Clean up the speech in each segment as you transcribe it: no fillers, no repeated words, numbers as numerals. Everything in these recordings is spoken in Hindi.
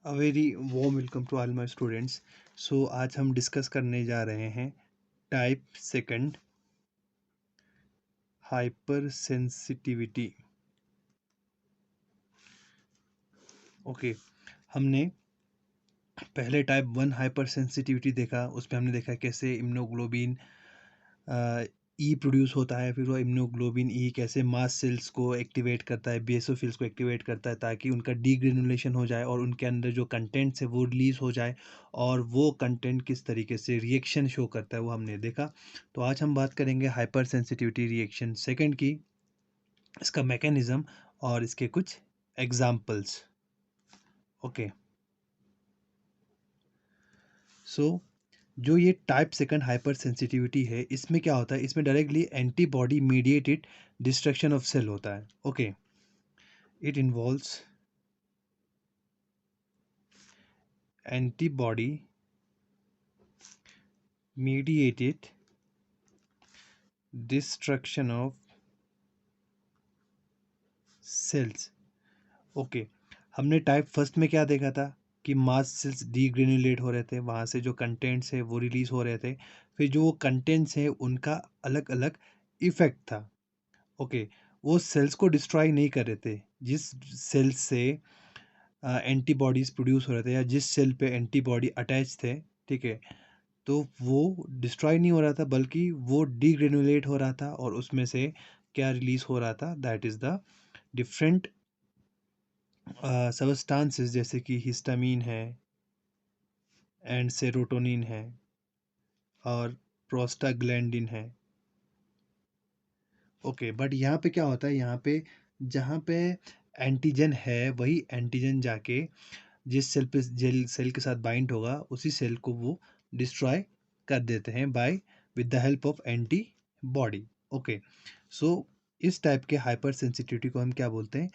A very warm welcome to all my students. So आज हम डिस्कस करने जा रहे हैं type second hypersensitivity. Okay, हमने पहले टाइप वन हाइपर सेंसिटिविटी देखा। उसमें हमने देखा कैसे इम्यूनोग्लोबिन ई प्रोड्यूस होता है। फिर वो इम्यूनोग्लोबिन ई कैसे मास्ट सेल्स को एक्टिवेट करता है, बेसोफिल्स को एक्टिवेट करता है ताकि उनका डीग्रेनुलेशन हो जाए और उनके अंदर जो कंटेंट्स है वो रिलीज हो जाए। और वो कंटेंट किस तरीके से रिएक्शन शो करता है वो हमने देखा। तो आज हम बात करेंगे हाइपर सेंसिटिविटी रिएक्शन सेकंड की, इसका मैकेनिज्म और इसके कुछ एग्जाम्पल्स। ओके, सो जो ये टाइप सेकंड हाइपर सेंसिटिविटी है, इसमें क्या होता है, इसमें directly antibody mediated destruction of cell होता है। Okay, it involves antibody mediated destruction of cells. Okay, हमने टाइप फर्स्ट में क्या देखा था कि मास्ट सेल्स डीग्रेनुलेट हो रहे थे, वहाँ से जो कंटेंट्स है वो रिलीज हो रहे थे। फिर जो वो कंटेंट्स है उनका अलग अलग इफेक्ट था। ओके, वो सेल्स को डिस्ट्रॉय नहीं कर रहे थे। जिस सेल से एंटीबॉडीज प्रोड्यूस हो रहे थे या जिस सेल पे एंटीबॉडी अटैच थे, ठीक है, तो वो डिस्ट्रॉय नहीं हो रहा था बल्कि वो डीग्रेनुलेट हो रहा था। और उसमें से क्या रिलीज हो रहा था, that is the different substances जैसे कि हिस्टामीन है एंड सेरोटोनिन है और प्रोस्टाग्लैंडिन है। ओके, बट यहाँ पे क्या होता है, यहाँ पे जहाँ पे एंटीजन है वही एंटीजन जाके जिस सेल पे जेल सेल के साथ बाइंड होगा उसी सेल को वो डिस्ट्रॉय कर देते हैं by with the help of antibody. Okay, so इस टाइप के हाइपर सेंसिटिविटी को हम क्या बोलते हैं,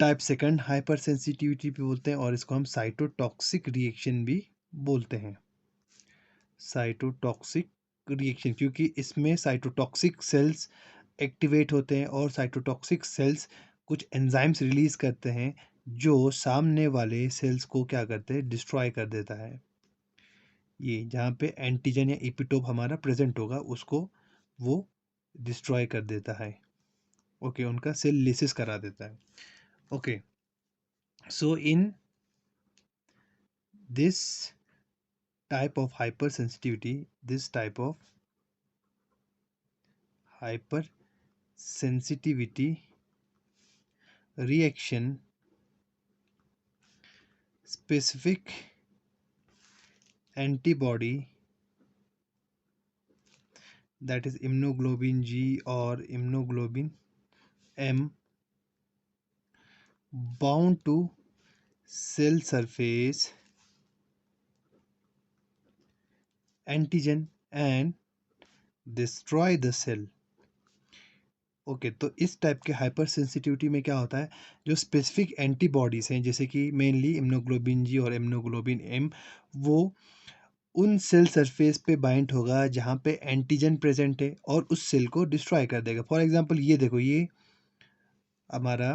टाइप सेकंड हाइपर सेंसिटिविटी भी बोलते हैं और इसको हम साइटोटॉक्सिक रिएक्शन भी बोलते हैं। साइटोटॉक्सिक रिएक्शन क्योंकि इसमें साइटोटॉक्सिक सेल्स एक्टिवेट होते हैं और साइटोटॉक्सिक सेल्स कुछ एंजाइम्स रिलीज करते हैं जो सामने वाले सेल्स को क्या करते हैं, डिस्ट्रॉय कर देता है। ये जहाँ पे एंटीजन या इपिटोप हमारा प्रेजेंट होगा उसको वो डिस्ट्रॉय कर देता है। ओके, उनका सेल लिसिस करा देता है। Okay, so in this type of hypersensitivity, this type of hypersensitivity reaction, specific antibody, that is immunoglobulin G or immunoglobulin M, bound to cell surface antigen and destroy the cell. Okay, तो इस टाइप के हाइपर सेंसिटिविटी में क्या होता है, जो स्पेसिफिक एंटीबॉडीज़ हैं जैसे कि मेनली इम्यूनोग्लोबिन जी और इम्यूनोग्लोबिन एम, वो उन सेल सरफेस पे बाइंड होगा जहाँ पे एंटीजन प्रेजेंट है और उस सेल को डिस्ट्रॉय कर देगा। फॉर एग्जांपल ये देखो, ये हमारा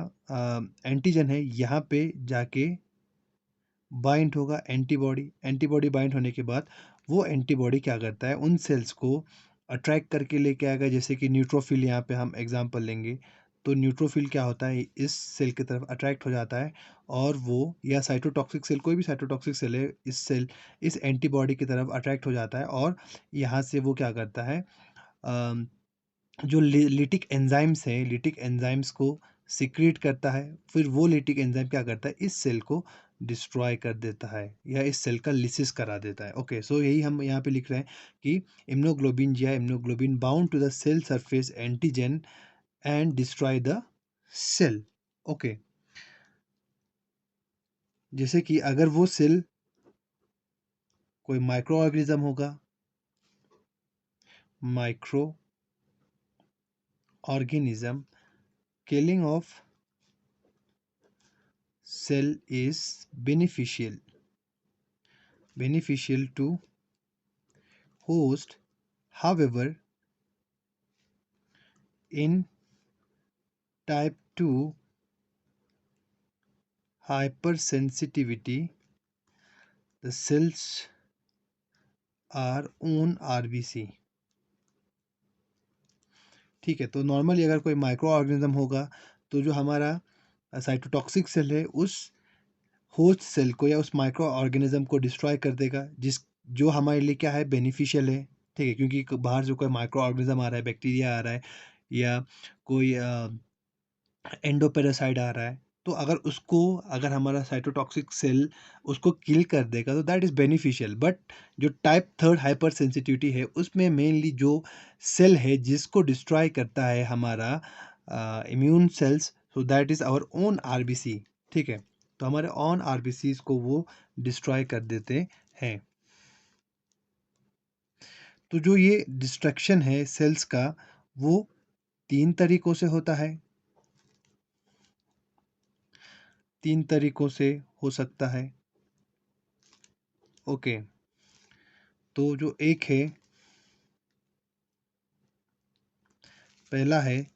एंटीजन है, यहाँ पे जाके बाइंड होगा एंटीबॉडी। एंटीबॉडी बाइंड होने के बाद वो एंटीबॉडी क्या करता है, उन सेल्स को अट्रैक्ट करके लेके आएगा। जैसे कि न्यूट्रोफिल, यहाँ पे हम एग्जांपल लेंगे तो न्यूट्रोफिल क्या होता है, इस सेल की तरफ अट्रैक्ट हो जाता है और वो, या साइटोटॉक्सिक सेल, कोई भी साइटोटॉक्सिक सेल है, इस सेल इस एंटीबॉडी की तरफ अट्रैक्ट हो जाता है और यहाँ से वो क्या करता है, अम, जो लिटिक एंजाइम्स हैं, लिटिक एंजाइम्स को सिक्रीट करता है। फिर वो लिटिक एंजाइम क्या करता है, इस सेल को डिस्ट्रॉय कर देता है या इस सेल का लिसिस करा देता है। ओके, सो यही हम यहाँ पे लिख रहे हैं कि इम्यूनोग्लोबिन या immunoglobin bound to the cell surface antigen and destroy the cell. Okay, जैसे कि अगर वो सेल कोई माइक्रो ऑर्गेनिज्म होगा, micro organism, killing of cell is beneficial to host. However, in type 2 hypersensitivity, the cells are own RBC। ठीक है, तो नॉर्मली अगर कोई माइक्रो ऑर्गेनिज्म होगा तो जो हमारा साइटोटॉक्सिक सेल है उस होस्ट सेल को या उस माइक्रो ऑर्गेनिज्म को डिस्ट्रॉय कर देगा, जिस जो हमारे लिए क्या है, बेनिफिशियल है। ठीक है, क्योंकि बाहर जो कोई माइक्रो ऑर्गेनिज्म आ रहा है, बैक्टीरिया आ रहा है या कोई एंडोपेरासाइड आ रहा है, तो अगर हमारा साइटोटॉक्सिक सेल उसको किल कर देगा तो दैट इज़ बेनिफिशियल। बट जो टाइप थर्ड हाइपर सेंसिटिविटी है उसमें मेनली जो सेल है जिसको डिस्ट्रॉय करता है हमारा immune cells, so that is our own RBC. ठीक है, तो हमारे ऑन आरबीसीज को वो डिस्ट्रॉय कर देते हैं। तो जो ये डिस्ट्रक्शन है सेल्स का वो 3 तरीकों से होता है, 3 तरीकों से हो सकता है। ओके, तो जो एक है, पहला है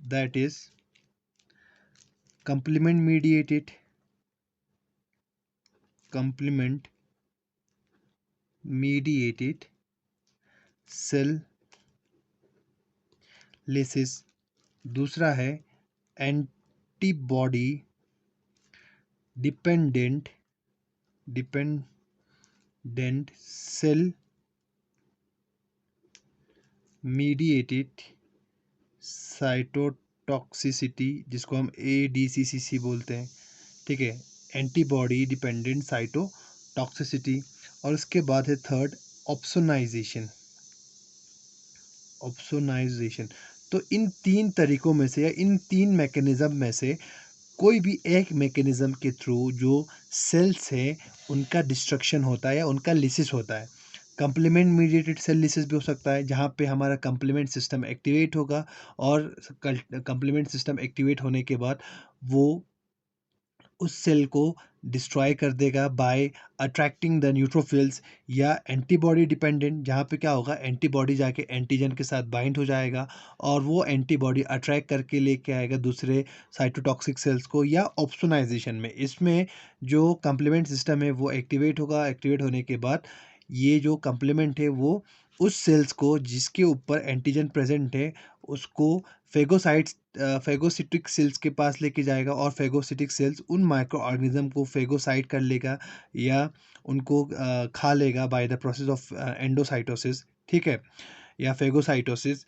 that is complement mediated, complement mediated cell lysis. दूसरा है antibody dependent dependent cell mediated cytotoxicity, जिसको हम ADCCC बोलते हैं। ठीक है, एंटीबॉडी डिपेंडेंट साइटोटॉक्सिसिटी। और उसके बाद है थर्ड, ऑप्सोनाइजेशन। ऑप्सोनाइजेशन, तो इन 3 तरीकों में से या इन 3 मैकेनिज्म में से कोई भी एक मैकेनिज्म के थ्रू जो सेल्स है उनका डिस्ट्रक्शन होता है या उनका लिसिस होता है। कंप्लीमेंट मीडिएटेड सेल लिसिस भी हो सकता है, जहाँ पे हमारा कंप्लीमेंट सिस्टम एक्टिवेट होगा और कंप्लीमेंट सिस्टम एक्टिवेट होने के बाद वो उस सेल को डिस्ट्रॉय कर देगा बाय अट्रैक्टिंग द न्यूट्रोफिल्स। या एंटीबॉडी डिपेंडेंट, जहाँ पे क्या होगा, एंटीबॉडी जाके एंटीजन के साथ बाइंड हो जाएगा और वो एंटीबॉडी अट्रैक्ट करके लेके आएगा दूसरे साइटोटॉक्सिक सेल्स को। या ऑप्सोनाइजेशन में, इसमें जो कम्प्लीमेंट सिस्टम है वो एक्टिवेट होगा, एक्टिवेट होने के बाद ये जो कम्प्लीमेंट है वो उस सेल्स को जिसके ऊपर एंटीजन प्रेजेंट है उसको फेगोसाइट्स फेगोसिटिक सेल्स के पास लेके जाएगा और फेगोसिटिक सेल्स उन माइक्रो ऑर्गेनिज्म को फेगोसाइट कर लेगा या उनको खा लेगा bye the process of endocytosis. ठीक है, या फेगोसाइटोसिस।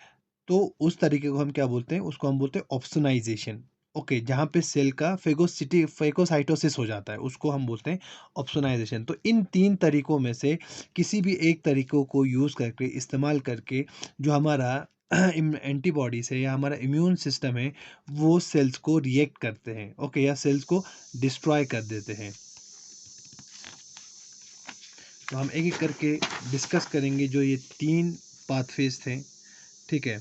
तो उस तरीके को हम क्या बोलते हैं, उसको हम बोलते हैं ऑप्सोनाइजेशन। ओके, जहाँ पे सेल का फेगोसाइटोसिस हो जाता है उसको हम बोलते हैं ऑप्सोनाइजेशन। तो इन 3 तरीकों में से किसी भी एक तरीकों को यूज़ करके, इस्तेमाल करके, जो हमारा एंटीबॉडी से या हमारा इम्यून सिस्टम है वो सेल्स को रिएक्ट करते हैं। ओके, या सेल्स को डिस्ट्रॉय कर देते हैं। तो हम एक एक करके डिस्कस करेंगे जो ये 3 पाथवेज थे। ठीक है,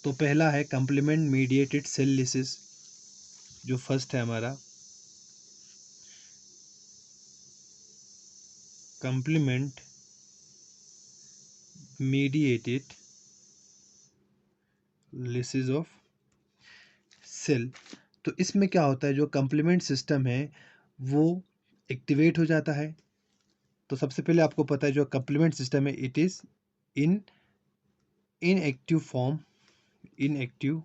तो पहला है कंप्लीमेंट मीडिएटेड सेल लिसिस, जो फर्स्ट है हमारा complement mediated lysis of cell. तो इसमें क्या होता है, जो कंप्लीमेंट सिस्टम है वो एक्टिवेट हो जाता है। तो सबसे पहले आपको पता है जो कंप्लीमेंट सिस्टम है it is in inactive form, inactive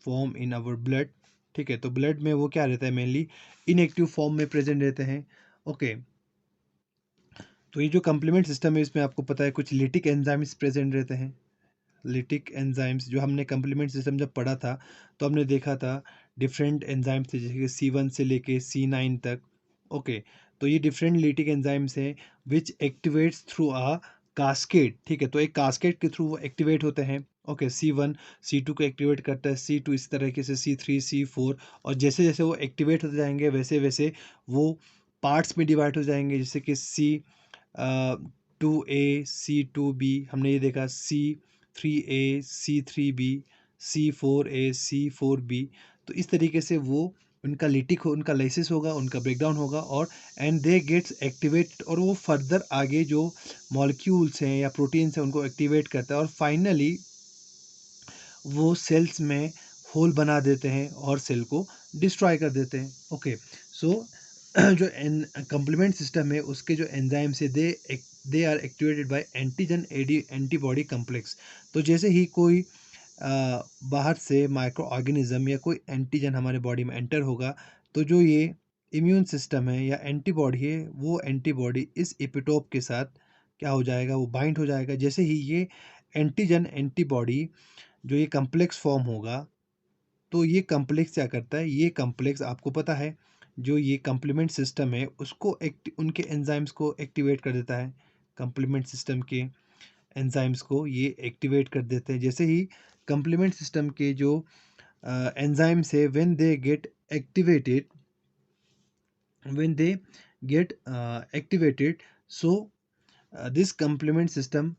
form in our blood. ठीक है, तो ब्लड में वो क्या रहता है, मेनली इनएक्टिव फॉर्म में प्रेजेंट रहते हैं। ओके, तो ये जो कंप्लीमेंट सिस्टम है इसमें आपको पता है कुछ लिटिक एंजाइम्स प्रेजेंट रहते हैं। लिटिक एंजाइम्स, जो हमने कंप्लीमेंट सिस्टम जब पढ़ा था तो हमने देखा था डिफरेंट एंजाइम्स थे, जैसे कि C1 से लेके C9 तक। ओके, तो ये डिफरेंट लिटिक एंजाइम्स हैं विच एक्टिवेट्स थ्रू अ कास्केड। ठीक है, तो एक कास्केड के थ्रू वो एक्टिवेट होते हैं। ओके, C1 C2 को एक्टिवेट करता है, C2 इस तरीके से C3 C4, और जैसे जैसे वो एक्टिवेट होते जाएंगे वैसे वैसे वो पार्ट्स में डिवाइड हो जाएंगे, जैसे कि C2A C2B, हमने ये देखा C3A C3B C4A C4B। तो इस तरीके से वो उनका लिटिक हो, उनका लाइसिस होगा, उनका ब्रेकडाउन होगा और एंड दे गेट्स एक्टिवेट, और वो फर्दर आगे जो मॉलिक्यूल्स हैं या प्रोटीन्स हैं उनको एक्टिवेट करता है और फाइनली वो सेल्स में होल बना देते हैं और सेल को डिस्ट्रॉय कर देते हैं। ओके, सो जो कंप्लीमेंट सिस्टम है उसके जो एंजाइम्स है they are activated by antigen antibody complex. तो जैसे ही कोई बाहर से माइक्रो ऑर्गेनिज्म या कोई एंटीजन हमारे बॉडी में एंटर होगा, तो जो ये इम्यून सिस्टम है या एंटीबॉडी है, वो एंटीबॉडी इस एपिटोप के साथ क्या हो जाएगा, वो बाइंड हो जाएगा। जैसे ही ये एंटीजन एंटीबॉडी जो ये कम्प्लेक्स फॉर्म होगा, तो ये कम्प्लेक्स क्या करता है, ये कम्प्लेक्स आपको पता है जो ये कम्प्लीमेंट सिस्टम है उसको उनके एंजाइम्स को एक्टिवेट कर देता है। कम्प्लीमेंट सिस्टम के एंजाइम्स को ये एक्टिवेट कर देते हैं। जैसे ही कम्प्लीमेंट सिस्टम के जो एंजाइम्स है, when they get activated, so this complement system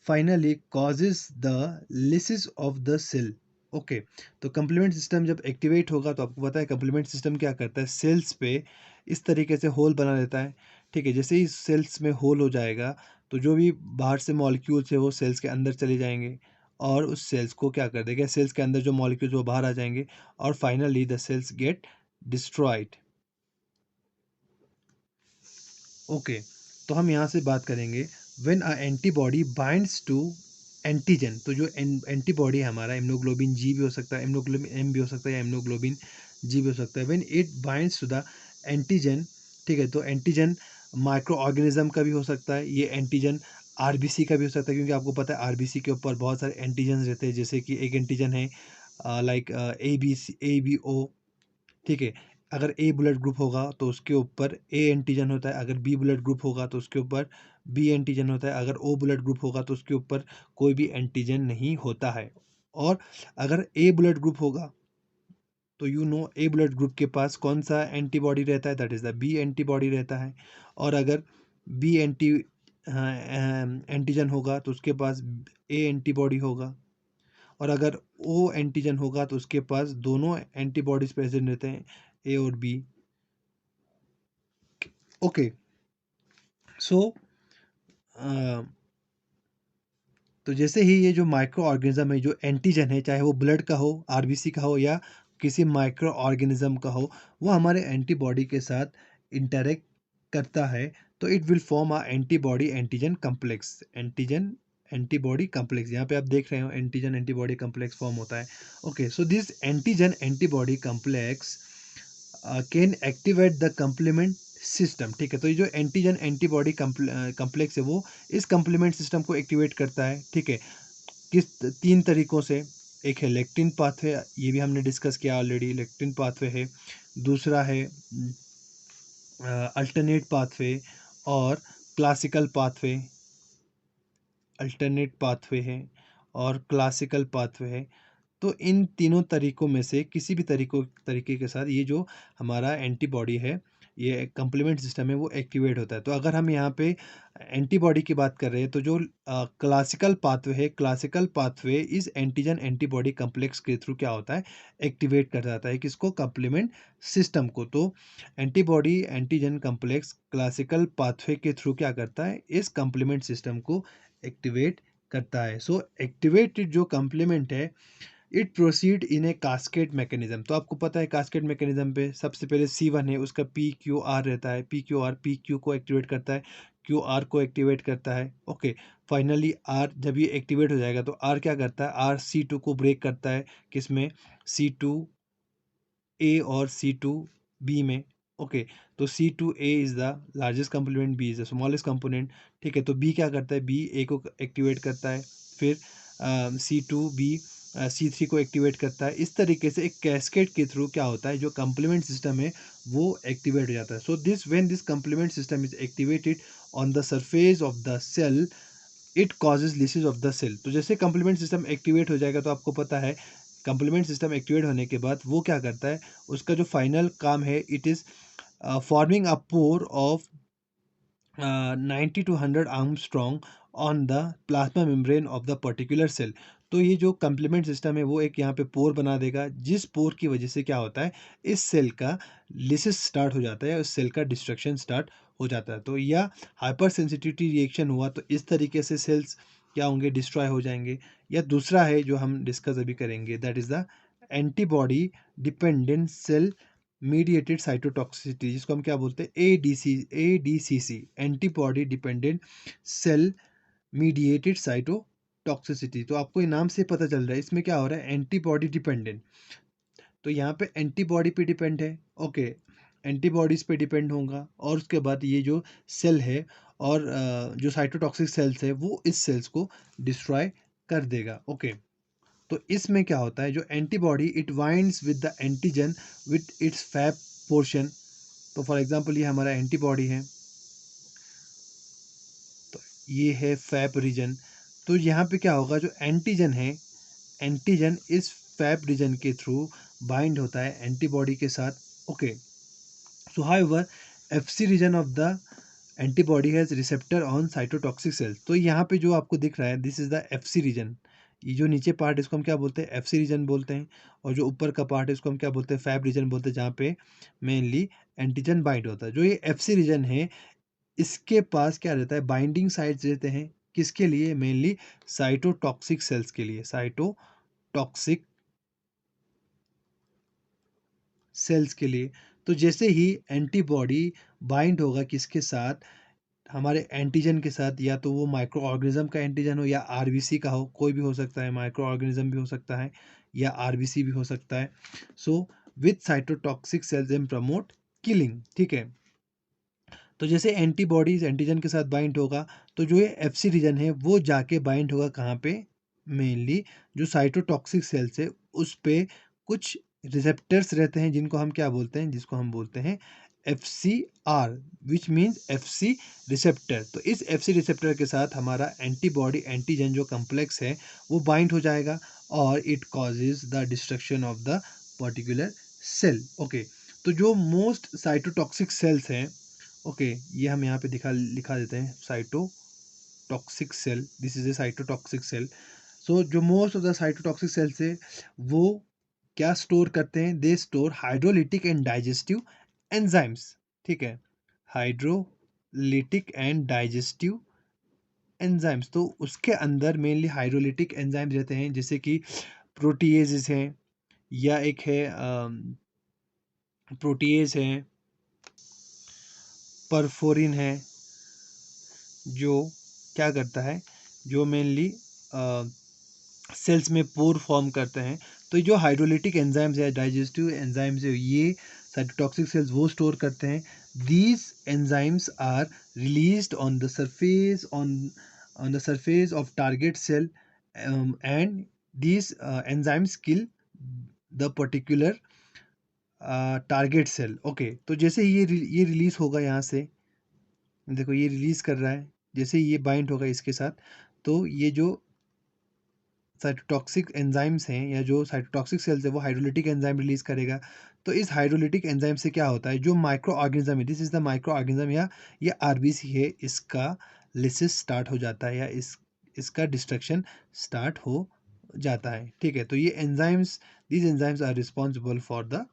finally causes the lysis of the cell। Okay, तो कंप्लीमेंट सिस्टम जब एक्टिवेट होगा तो आपको पता है कंप्लीमेंट सिस्टम क्या करता है, सेल्स पे इस तरीके से होल बना देता है। ठीक है, जैसे ही सेल्स में होल हो जाएगा तो जो भी बाहर से मॉलिक्यूल्स है वो सेल्स के अंदर चले जाएंगे और उस सेल्स को क्या कर देगा, सेल्स के अंदर जो मॉलिक्यूल्स वो बाहर आ जाएंगे और finally the cells get destroyed. Okay, तो हम यहाँ से बात करेंगे when a antibody binds to antigen. तो जो एंटीबॉडी है हमारा, इम्यूनोग्लोबिन जी भी हो सकता है, इम्यूनोग्लोबिन एम भी हो सकता है या इम्यूनोग्लोबिन जी भी हो सकता है। When it binds to the antigen, ठीक है, तो एंटीजन माइक्रो ऑर्गेनिज्म का भी हो सकता है, ये एंटीजन आरबीसी का भी हो सकता है, क्योंकि आपको पता है आरबीसी के ऊपर बहुत सारे एंटीजन रहते हैं। जैसे कि एक एंटीजन है लाइक ए बी ओ, ठीक है। अगर ए ब्लड ग्रुप होगा तो उसके ऊपर ए एंटीजन होता है, अगर बी ब्लड ग्रुप होगा तो उसके ऊपर बी एंटीजन होता है, अगर ओ ब्लड ग्रुप होगा तो उसके ऊपर कोई भी एंटीजन नहीं होता है। और अगर ए ब्लड ग्रुप होगा तो ए ब्लड ग्रुप के पास कौन सा एंटीबॉडी रहता है, that is the B antibody रहता है। और अगर बी एंटीजन होगा तो उसके पास ए एंटीबॉडी होगा। और अगर ओ एंटीजन होगा तो उसके पास दोनों एंटीबॉडीज प्रेजेंट रहते हैं, ए और बी। ओके, सो तो जैसे ही ये जो माइक्रो ऑर्गेनिज्म है, जो एंटीजन है, चाहे वो ब्लड का हो, आरबीसी का हो या किसी माइक्रो ऑर्गेनिज्म का हो, वो हमारे एंटीबॉडी के साथ इंटरेक्ट करता है, तो it will form a antibody antigen complex. Antigen antibody complex, यहाँ पे आप देख रहे हो एंटीजन एंटीबॉडी कम्प्लेक्स फॉर्म होता है। Okay, so this antigen antibody complex can activate the complement system. ठीक है, तो ये जो एंटीजन एंटीबॉडी कम्प्लेक्स है वो इस कम्प्लीमेंट सिस्टम को एक्टिवेट करता है। ठीक है, किस तीन तरीकों से। एक है लेक्टिन पाथवे, ये भी हमने डिस्कस किया ऑलरेडी, लेक्टिन पाथवे है। दूसरा है अल्टरनेट पाथवे और क्लासिकल पाथवे। अल्टरनेट पाथवे है और क्लासिकल पाथवे है। तो इन तीनों तरीकों में से किसी भी तरीके के साथ ये जो हमारा एंटीबॉडी है, ये कंप्लीमेंट सिस्टम है, वो एक्टिवेट होता है। तो अगर हम यहाँ पे एंटीबॉडी की बात कर रहे हैं तो जो क्लासिकल पाथवे है, क्लासिकल पाथवे इस एंटीजन एंटीबॉडी कम्प्लेक्स के थ्रू क्या होता है, एक्टिवेट कर जाता है किसको, कंप्लीमेंट सिस्टम को। तो antibody antigen complex classical pathway के थ्रू क्या करता है, इस कंप्लीमेंट सिस्टम को एक्टिवेट करता है। सो एक्टिवेटेड जो कंप्लीमेंट है, it proceed in A cascade mechanism. तो आपको पता है कास्केड मैकेनिज्म पे सबसे पहले C1 है, उसका PQR रहता है, PQR PQ को एक्टिवेट करता है, QR को एक्टिवेट करता है। ओके, फाइनली R जब ये एक्टिवेट हो जाएगा तो R क्या करता है, R C2 को ब्रेक करता है, किसमें, C2A और C2B में। ओके, तो C2A is the largest component, B is the smallest component. ठीक है, तो B क्या करता है, B A को एक्टिवेट करता है, फिर C2B C3 को एक्टिवेट करता है। इस तरीके से एक कैस्केड के थ्रू क्या होता है, जो कंप्लीमेंट सिस्टम है वो एक्टिवेट हो जाता है। So this complement system is activated on the surface of the cell, it causes lysis of the cell. तो जैसे कंप्लीमेंट सिस्टम एक्टिवेट हो जाएगा तो आपको पता है कंप्लीमेंट सिस्टम एक्टिवेट होने के बाद वो क्या करता है, उसका जो फाइनल काम है, it is forming a pore of 90 to 100 angstrom on the plasma membrane of the particular cell. तो ये जो कंप्लीमेंट सिस्टम है वो एक यहाँ पे पोर बना देगा, जिस पोर की वजह से क्या होता है, इस सेल का लिसिस स्टार्ट हो जाता है, उस सेल का डिस्ट्रक्शन स्टार्ट हो जाता है। तो या हाइपर सेंसिटिविटी रिएक्शन हुआ तो इस तरीके से सेल्स क्या होंगे, डिस्ट्रॉय हो जाएंगे। या दूसरा है जो हम डिस्कस अभी करेंगे, that is the antibody dependent cell mediated cytotoxicity, जिसको हम क्या बोलते हैं, ADCC, antibody dependent cell mediated cytotoxicity. तो आपको ये नाम से पता चल रहा है इसमें क्या हो रहा है, एंटीबॉडी डिपेंडेंट। तो यहाँ पे एंटीबॉडी पे डिपेंड है, ओके, एंटीबॉडीज पे डिपेंड होगा, और उसके बाद ये जो सेल है और जो साइटोटॉक्सिक सेल्स है वो इस सेल्स को डिस्ट्रॉय कर देगा, ओके। तो इसमें क्या होता है, जो antibody it binds with the antigen with its Fab portion. तो फॉर एग्जांपल ये हमारा एंटीबॉडी है, तो ये है फैब रीजन। तो यहाँ पे क्या होगा, जो एंटीजन है, एंटीजन इस फैब रीजन के थ्रू बाइंड होता है एंटीबॉडी के साथ, okay. So however FC region of the antibody has receptor on cytotoxic cells. तो यहाँ पे जो आपको दिख रहा है, this is the FC region. ये जो नीचे पार्ट है इसको हम क्या बोलते हैं, एफसी रीजन बोलते हैं, और जो ऊपर का पार्ट है इसको हम क्या बोलते हैं, फैब रीजन बोलते हैं, जहाँ पे मेनली एंटीजन बाइंड होता है। जो ये एफसी रीजन है, इसके पास क्या रहता है, बाइंडिंग साइट्स रहते हैं, किसके लिए, मेनली साइटोटॉक्सिक सेल्स के लिए, साइटोटॉक्सिक सेल्स के लिए। तो जैसे ही एंटीबॉडी बाइंड होगा किसके साथ, हमारे एंटीजन के साथ, या तो वो माइक्रो ऑर्गेनिज्म का एंटीजन हो या आरबीसी का हो, कोई भी हो सकता है, माइक्रो ऑर्गेनिज्म भी हो सकता है या आरबीसी भी हो सकता है। So with cytotoxic cells and promote killing, ठीक है। तो जैसे एंटीबॉडीज एंटीजन के साथ बाइंड होगा, तो जो ये एफसी रीजन है वो जाके बाइंड होगा कहाँ पे, मेनली जो साइटोटॉक्सिक सेल्स है उस पे कुछ रिसेप्टर्स रहते हैं, जिनको हम क्या बोलते हैं, जिसको हम बोलते हैं F C R, which means F C receptor. तो इस एफ सी रिसेप्टर के साथ हमारा एंटीबॉडी एंटीजन जो कम्प्लेक्स है वो बाइंड हो जाएगा, और it causes the destruction of the particular cell, okay. तो जो मोस्ट साइटोटॉक्सिक सेल्स हैं, ओके, ये हम यहाँ पे लिखा देते हैं, cytotoxic cell, this is a cytotoxic cell. So जो most of the cytotoxic cells है वो क्या स्टोर करते हैं, they store hydrolytic and digestive enzymes, ठीक है, हाइड्रोलिटिक एंड डाइजेस्टिव एंजाइम्स। तो उसके अंदर मेनली हाइड्रोलिटिक एंजाइम्स रहते हैं, जैसे कि प्रोटीएजेस हैं, या एक है प्रोटीएज है, परफोरिन है, जो क्या करता है, जो मेनली सेल्स में पोर फॉर्म करते हैं। तो जो हाइड्रोलिटिक एंजाइम्स है, डाइजेस्टिव एंजाइम्स है, ये साइटोटॉक्सिक सेल्स वो स्टोर करते हैं। These enzymes are released on the surface on the surface of target cell, and these enzymes kill the particular target cell, okay. तो जैसे ही ये रिलीज होगा यहाँ से, देखो ये रिलीज कर रहा है, जैसे ये बाइंड होगा इसके साथ, तो ये जो साइटोटॉक्सिक एंजाइम्स हैं या जो साइटोटॉक्सिक सेल्स है वो हाइड्रोलिटिक एंजाइम रिलीज करेगा। तो इस हाइड्रोलिटिक एंजाइम से क्या होता है, जो माइक्रो ऑर्गेनिज्म है, this is the micro organism, या ये आरबीसी है, इसका लिसिस स्टार्ट हो जाता है, या इसका डिस्ट्रक्शन स्टार्ट हो जाता है, ठीक है। तो ये enzymes, these enzymes are responsible for the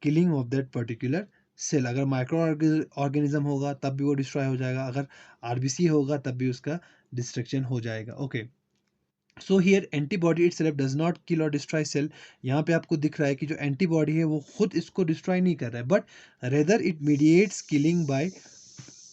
killing of that particular cell. अगर माइक्रो ऑर्गेनिज्म होगा तब भी वो डिस्ट्रॉय हो जाएगा, अगर आरबीसी होगा तब भी उसका डिस्ट्रक्शन हो जाएगा, okay. So here antibody itself does not kill और डिस्ट्रॉय सेल। यहाँ पे आपको दिख रहा है कि जो एंटीबॉडी है वो खुद इसको डिस्ट्रॉय नहीं कर रहा है, but rather it mediates killing by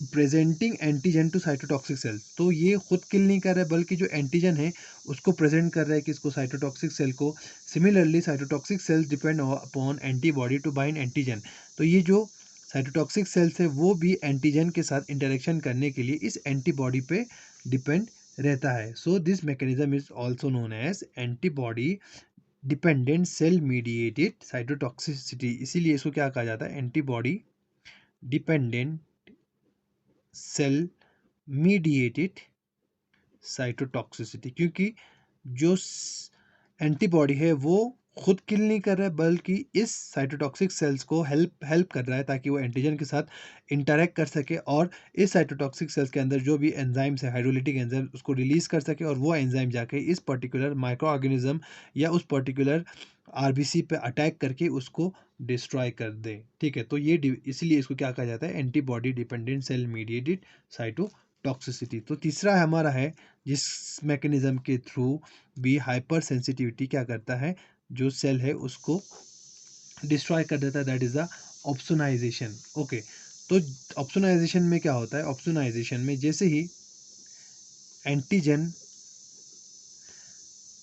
presenting antigen to cytotoxic cell. तो ये खुद किल नहीं कर रहा है, बल्कि जो एंटीजन है उसको प्रेजेंट कर रहा है, कि इसको साइटोटॉक्सिक सेल को। Similarly cytotoxic cells depend upon antibody to bind antigen. तो ये जो साइटोटॉक्सिक सेल्स है वो भी एंटीजन के साथ इंटरेक्शन करने के लिए इस एंटीबॉडी पे डिपेंड रहता है। So this mechanism is also known as antibody dependent cell mediated cytotoxicity. इसीलिए इसको क्या कहा जाता है, antibody dependent cell mediated cytotoxicity, क्योंकि जो एंटीबॉडी है वो खुद किल नहीं कर रहा है, बल्कि इस साइटोटॉक्सिक सेल्स को हेल्प कर रहा है, ताकि वो एंटीजन के साथ इंटरेक्ट कर सके, और इस साइटोटॉक्सिक सेल्स के अंदर जो भी एंजाइम्स है, हाइड्रोलिटिक एंजाइम, उसको रिलीज कर सके, और वो एंजाइम जाके इस पर्टिकुलर माइक्रो ऑर्गेनिज्म या उस पर्टिकुलर आरबीसी पे अटैक करके उसको डिस्ट्रॉय कर दे, ठीक है। तो ये इसलिए इसको क्या कहा जाता है, antibody dependent cell mediated cytotoxicity. तो तीसरा हमारा है जिस मैकेनिज्म के थ्रू भी हाइपर सेंसिटिविटी क्या करता है, जो सेल है उसको डिस्ट्रॉय कर देता है, that is the opsonization. Okay, तो ऑप्सोनाइजेशन में क्या होता है, ऑप्सोनाइजेशन में जैसे ही एंटीजन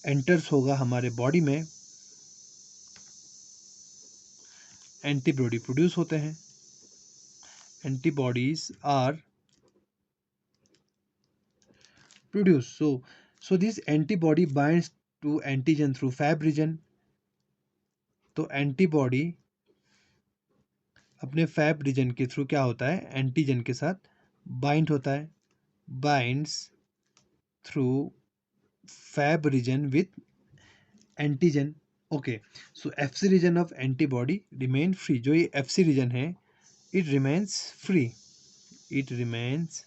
एंटर्स होगा हमारे बॉडी में, एंटीबॉडी प्रोड्यूस होते हैं, antibodies are produce. So this antibody binds to antigen through Fab region. तो एंटीबॉडी अपने फैब रीजन के थ्रू क्या होता है, एंटीजन के साथ बाइंड होता है, binds through Fab region with antigen. Okay, so FC region of antibody remain free. जो ये एफसी रीजन है, it remains free, it remains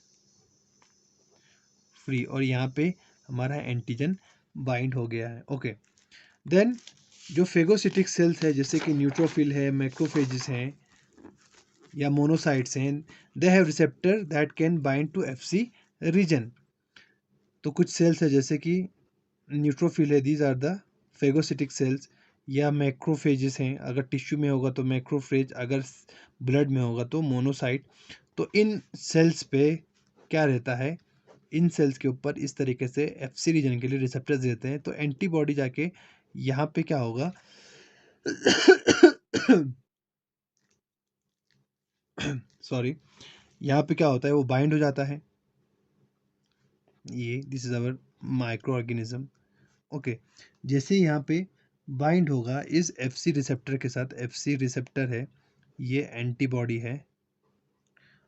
free, और यहाँ पे हमारा एंटीजन बाइंड हो गया है। ओके, देन जो फेगोसिटिक सेल्स है जैसे कि न्यूट्रोफिल है, मैक्रोफेजेस हैं या मोनोसाइट्स हैं, they have receptor that can bind to FC region. तो कुछ सेल्स है जैसे कि न्यूट्रोफिल है, these are the phagocytic cells, या मैक्रोफेजेस हैं, अगर टिश्यू में होगा तो मैक्रोफेज, अगर ब्लड में होगा तो मोनोसाइट। तो इन सेल्स पे क्या रहता है, इन सेल्स के ऊपर इस तरीके से एफसी रीजन के लिए रिसेप्टर्स रहते हैं, तो एंटीबॉडी जाके यहाँ पे क्या होगा सॉरी, यहाँ पे क्या होता है, वो बाइंड हो जाता है। ये this is our micro organism. Okay, जैसे यहाँ पे बाइंड होगा इस एफसी रिसेप्टर के साथ, एफसी रिसेप्टर है, ये एंटीबॉडी है।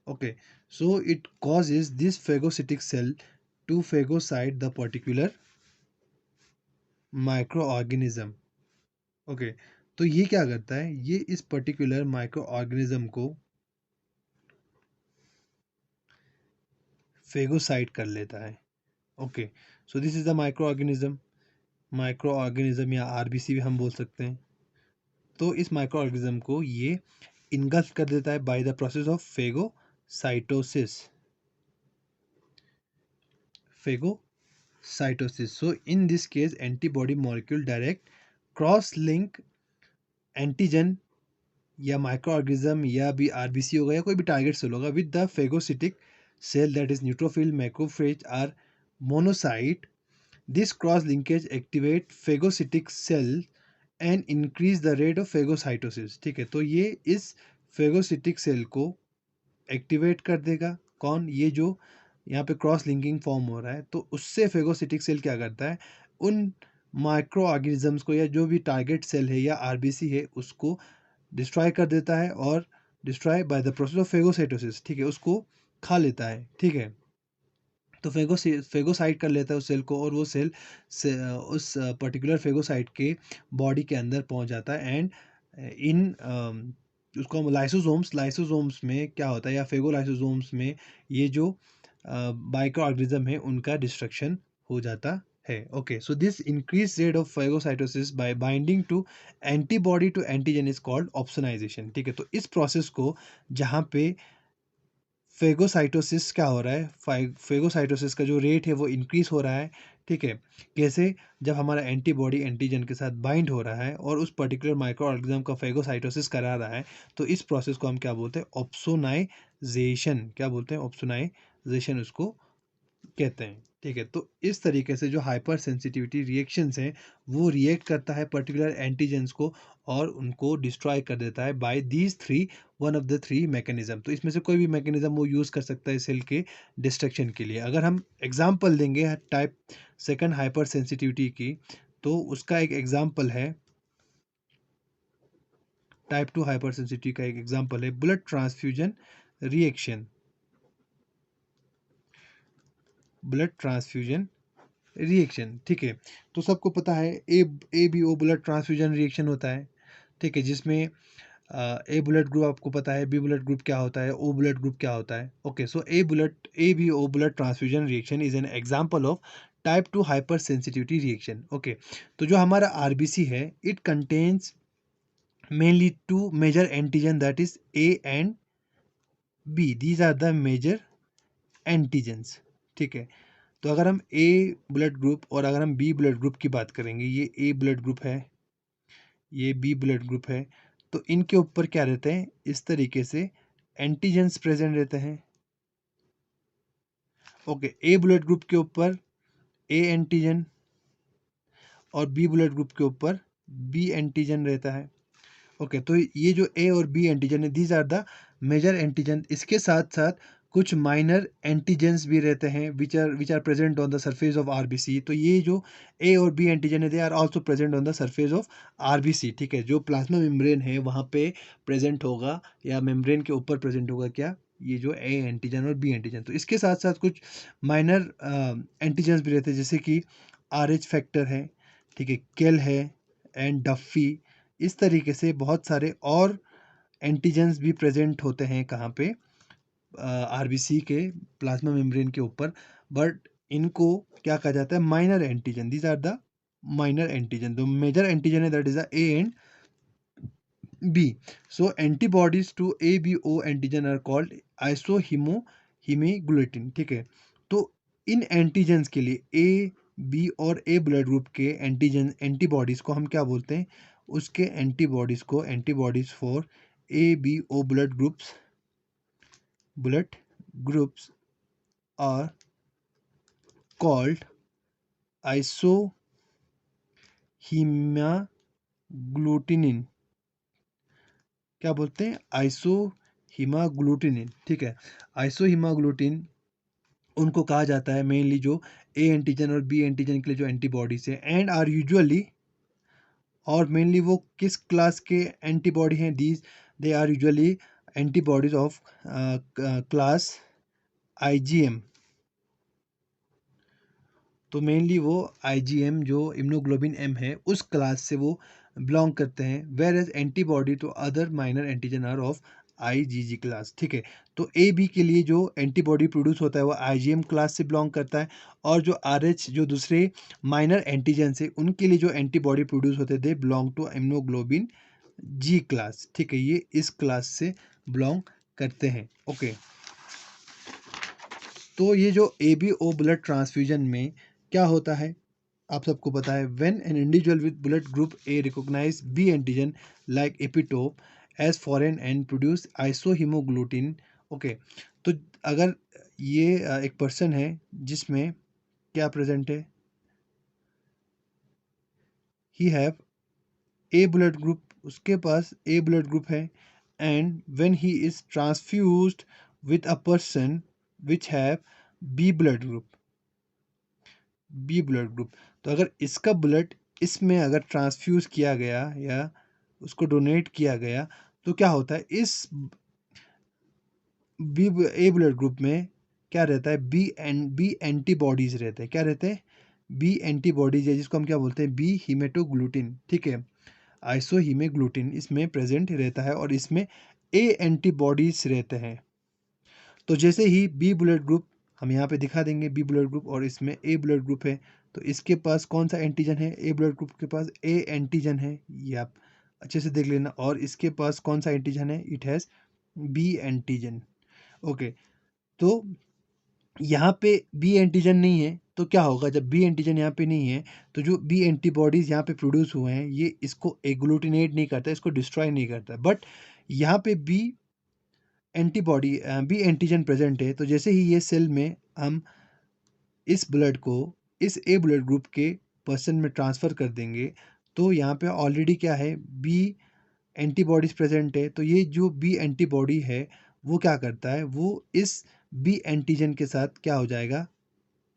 Okay, so it causes this phagocytic cell to phagocyte the particular micro organism. Okay, तो ये क्या करता है, ये इस पर्टिकुलर माइक्रो ऑर्गेनिज्म को फेगोसाइट कर लेता है। Okay, so this is the micro organism, micro organism या आरबीसी भी हम बोल सकते हैं। तो इस माइक्रो ऑर्गेनिज्म को ये इनगल्फ कर देता है by the process of phagocytosis, phagocytosis. So in this case antibody molecule direct cross link antigen या माइक्रो ऑर्गेनिज्म या भी आरबीसी होगा या कोई भी टारगेट सेल होगा with the phagocytic cell that is neutrophil, macrophage or monocyte. This cross linkage activate phagocytic cell and increase the rate of phagocytosis. ठीक है, तो ये इस फेगोसिटिक सेल को एक्टिवेट कर देगा। कौन, ये जो यहाँ पे क्रॉस लिंकिंग फॉर्म हो रहा है, तो उससे फेगोसिटिक सेल क्या करता है, उन माइक्रो ऑर्गेनिजम्स को या जो भी टारगेट सेल है या आरबीसी है उसको डिस्ट्रॉय कर देता है, और destroy bye the process of phagocytosis. ठीक है, उसको खा लेता है। ठीक है, तो फेगोसाइट कर लेता है उस सेल को, और वो सेल से उस पर्टिकुलर फेगोसाइट के बॉडी के अंदर पहुंच जाता है, एंड इन उसको हम लाइसोसोम्स, लाइसोसोम्स में क्या होता है, या फेगोलाइसोसोम्स में ये जो माइक्रो ऑर्गेनिज्म है उनका डिस्ट्रक्शन हो जाता है। Okay, so this increase rate of phagocytosis by binding to antibody to antigen is called opsonization. ठीक है, तो इस प्रोसेस को जहाँ पे फेगोसाइटोसिस क्या हो रहा है, फेगोसाइटोसिस का जो रेट है वो इंक्रीज हो रहा है। ठीक है, कैसे, जब हमारा एंटीबॉडी एंटीजन के साथ बाइंड हो रहा है और उस पर्टिकुलर माइक्रो ऑर्गेनिज्म का फेगोसाइटोसिस करा रहा है, तो इस प्रोसेस को हम क्या बोलते हैं, ऑप्सोनाइजेशन। क्या बोलते हैं, ऑप्सोनाइजेशन उसको कहते हैं। ठीक है, तो इस तरीके से जो हाइपर सेंसिटिविटी रिएक्शंस हैं वो रिएक्ट करता है पर्टिकुलर एंटीजेंस को, और उनको डिस्ट्रॉय कर देता है by these three, one of the three mechanism. तो इसमें से कोई भी मैकेनिज्म वो यूज़ कर सकता है सेल के डिस्ट्रक्शन के लिए। अगर हम एग्जांपल देंगे टाइप सेकंड हाइपर सेंसिटिविटी की, तो उसका एक एग्जांपल है, टाइप टू हाइपर सेंसिटिविटी का एक एग्जांपल है blood transfusion reaction, blood transfusion reaction. ठीक है, तो सबको पता है A B O blood transfusion reaction होता है। ठीक है, जिसमें ए ब्लड ग्रुप आपको पता है, बी ब्लड ग्रुप क्या होता है, ओ ब्लड ग्रुप क्या होता है। Okay, so A B O blood transfusion reaction is an example of type two hyper sensitivity reaction. Okay, तो जो हमारा आरबीसी है, it contains mainly two major antigen that is A and B, these are the major antigens. ठीक है, तो अगर हम ए ब्लड ग्रुप और अगर हम बी ब्लड ग्रुप की बात करेंगे, ये ए ब्लड ग्रुप है, ये बी ब्लड ग्रुप है, तो इनके ऊपर क्या रहते हैं, इस तरीके से एंटीजेंस प्रेजेंट रहते हैं। ओके, ए ब्लड ग्रुप के ऊपर ए एंटीजन और बी ब्लड ग्रुप के ऊपर बी एंटीजन रहता है। ओके, तो ये जो ए और बी एंटीजन है, these are the major antigen. इसके साथ साथ कुछ माइनर एंटीजेंस भी रहते हैं which are present on the surface of RBC. तो ये जो ए और बी एंटीजन है, they are also present on the surface of RBC. ठीक है, जो प्लाज्मा मेम्ब्रेन है वहाँ पे प्रेजेंट होगा, या मेम्ब्रेन के ऊपर प्रेजेंट होगा क्या, ये जो ए एंटीजन और बी एंटीजन। तो इसके साथ साथ कुछ माइनर एंटीजेंस भी रहते हैं, जैसे कि आर एच फैक्टर है, ठीक है, केल है एंड डफी। इस तरीके से बहुत सारे और एंटीजेंस भी प्रेजेंट होते हैं कहाँ पे, आरबीसी के प्लाज्मा मेम्ब्रेन के ऊपर। बट इनको क्या कहा जाता है, minor antigen. These are the minor antigen. The major antigen है that is the A and B. So antibodies to A B O antigen are called isohemagglutinin. ठीक है, तो इन एंटीजेंस के लिए ए बी और ए ब्लड ग्रुप के एंटीबॉडीज को हम क्या बोलते हैं, उसके एंटीबॉडीज को antibodies for A B O blood groups are called isohemagglutinin. क्या बोलते हैं, आइसोहीमाग्लूटिनिन। ठीक है, आइसोहीमाग्लूटिन उनको कहा जाता है मेनली जो ए एंटीजन और बी एंटीजन के लिए जो एंटीबॉडीज है, एंड आर यूजुअली, और मेनली वो किस क्लास के एंटीबॉडी हैं, these they are usually antibodies of class IgM. तो मेनली वो आईजीएम जो इम्यूनोग्लोबिन एम है उस क्लास से वो बिलोंग करते हैं, where as antibody to other minor antigen are of IgG class. ठीक है, तो ए बी के लिए जो एंटीबॉडी प्रोड्यूस होता है वो आईजीएम क्लास से बिलोंग करता है, और जो आरएच जो दूसरे माइनर एंटीजन है उनके लिए जो एंटीबॉडी प्रोड्यूस होते हैं they belong to immunoglobin G class. ठीक है, ये इस क्लास से बिलोंग करते हैं। ओके, तो ये जो A B O blood transfusion में क्या होता है, आप सबको पता है, when an individual with blood group A recognize B antigen like epitope as foreign and produce isohemagglutinin. Okay, तो अगर ये एक पर्सन है जिसमें क्या प्रेजेंट है, he have A blood group, उसके पास ए ब्लड ग्रुप है, and when he is transfused with a person which have B blood group, B blood group. तो अगर इसका ब्लड इसमें अगर ट्रांसफ्यूज किया गया या उसको डोनेट किया गया, तो क्या होता है, इस बी ए ब्लड ग्रुप में क्या रहता है, बी एंटीबॉडीज रहते हैं। क्या रहते हैं, बी एंटीबॉडीज है, जिसको हम क्या बोलते हैं, बी हीमेटोग्लूटिन। ठीक है, आइसोहीमेग्लूटिन इसमें प्रेजेंट रहता है, और इसमें ए एंटीबॉडीज रहते हैं। तो जैसे ही बी ब्लड ग्रुप, हम यहाँ पे दिखा देंगे बी ब्लड ग्रुप, और इसमें ए ब्लड ग्रुप है, तो इसके पास कौन सा एंटीजन है, ए ब्लड ग्रुप के पास ए एंटीजन है, ये आप अच्छे से देख लेना। और इसके पास कौन सा एंटीजन है, it has B antigen. Okay, तो यहाँ पे बी एंटीजन नहीं है, तो क्या होगा, जब बी एंटीजन यहाँ पे नहीं है, तो जो बी एंटीबॉडीज यहाँ पे प्रोड्यूस हुए हैं ये इसको एग्लूटिनेट नहीं करता, इसको डिस्ट्रॉय नहीं करता। बट यहाँ पे B antibody B antigen present है, तो जैसे ही ये सेल में हम इस ब्लड को इस ए ब्लड ग्रुप के पर्सन में ट्रांसफ़र कर देंगे, तो यहाँ पे ऑलरेडी क्या है, बी एंटीबॉडीज़ प्रेजेंट है। तो ये जो बी एंटीबॉडी है वो क्या करता है, वो इस बी एंटीजन के साथ क्या हो जाएगा,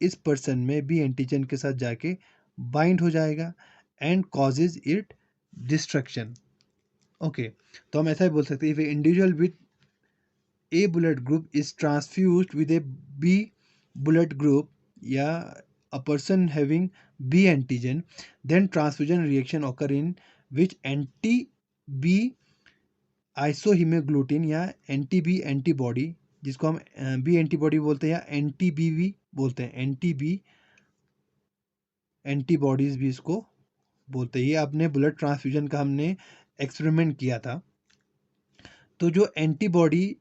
इस पर्सन में बी एंटीजन के साथ जाके बाइंड हो जाएगा and causes it destruction. Okay, तो हम ऐसा ही बोल सकते हैं, if individual with A blood group is transfused with a B blood group, yeah, a person having B antigen, then transfusion reaction occur in which anti B आइसोहीमोग्लूटिन या एंटी बी एंटीबॉडी, जिसको हम बी एंटीबॉडी बोलते हैं या एंटी बी भी बोलते हैं, एंटी बी एंटीबॉडीज भी इसको बोलते हैं। ये आपने ब्लड ट्रांसफ्यूजन का हमने एक्सपेरिमेंट किया था। तो जो एंटीबॉडी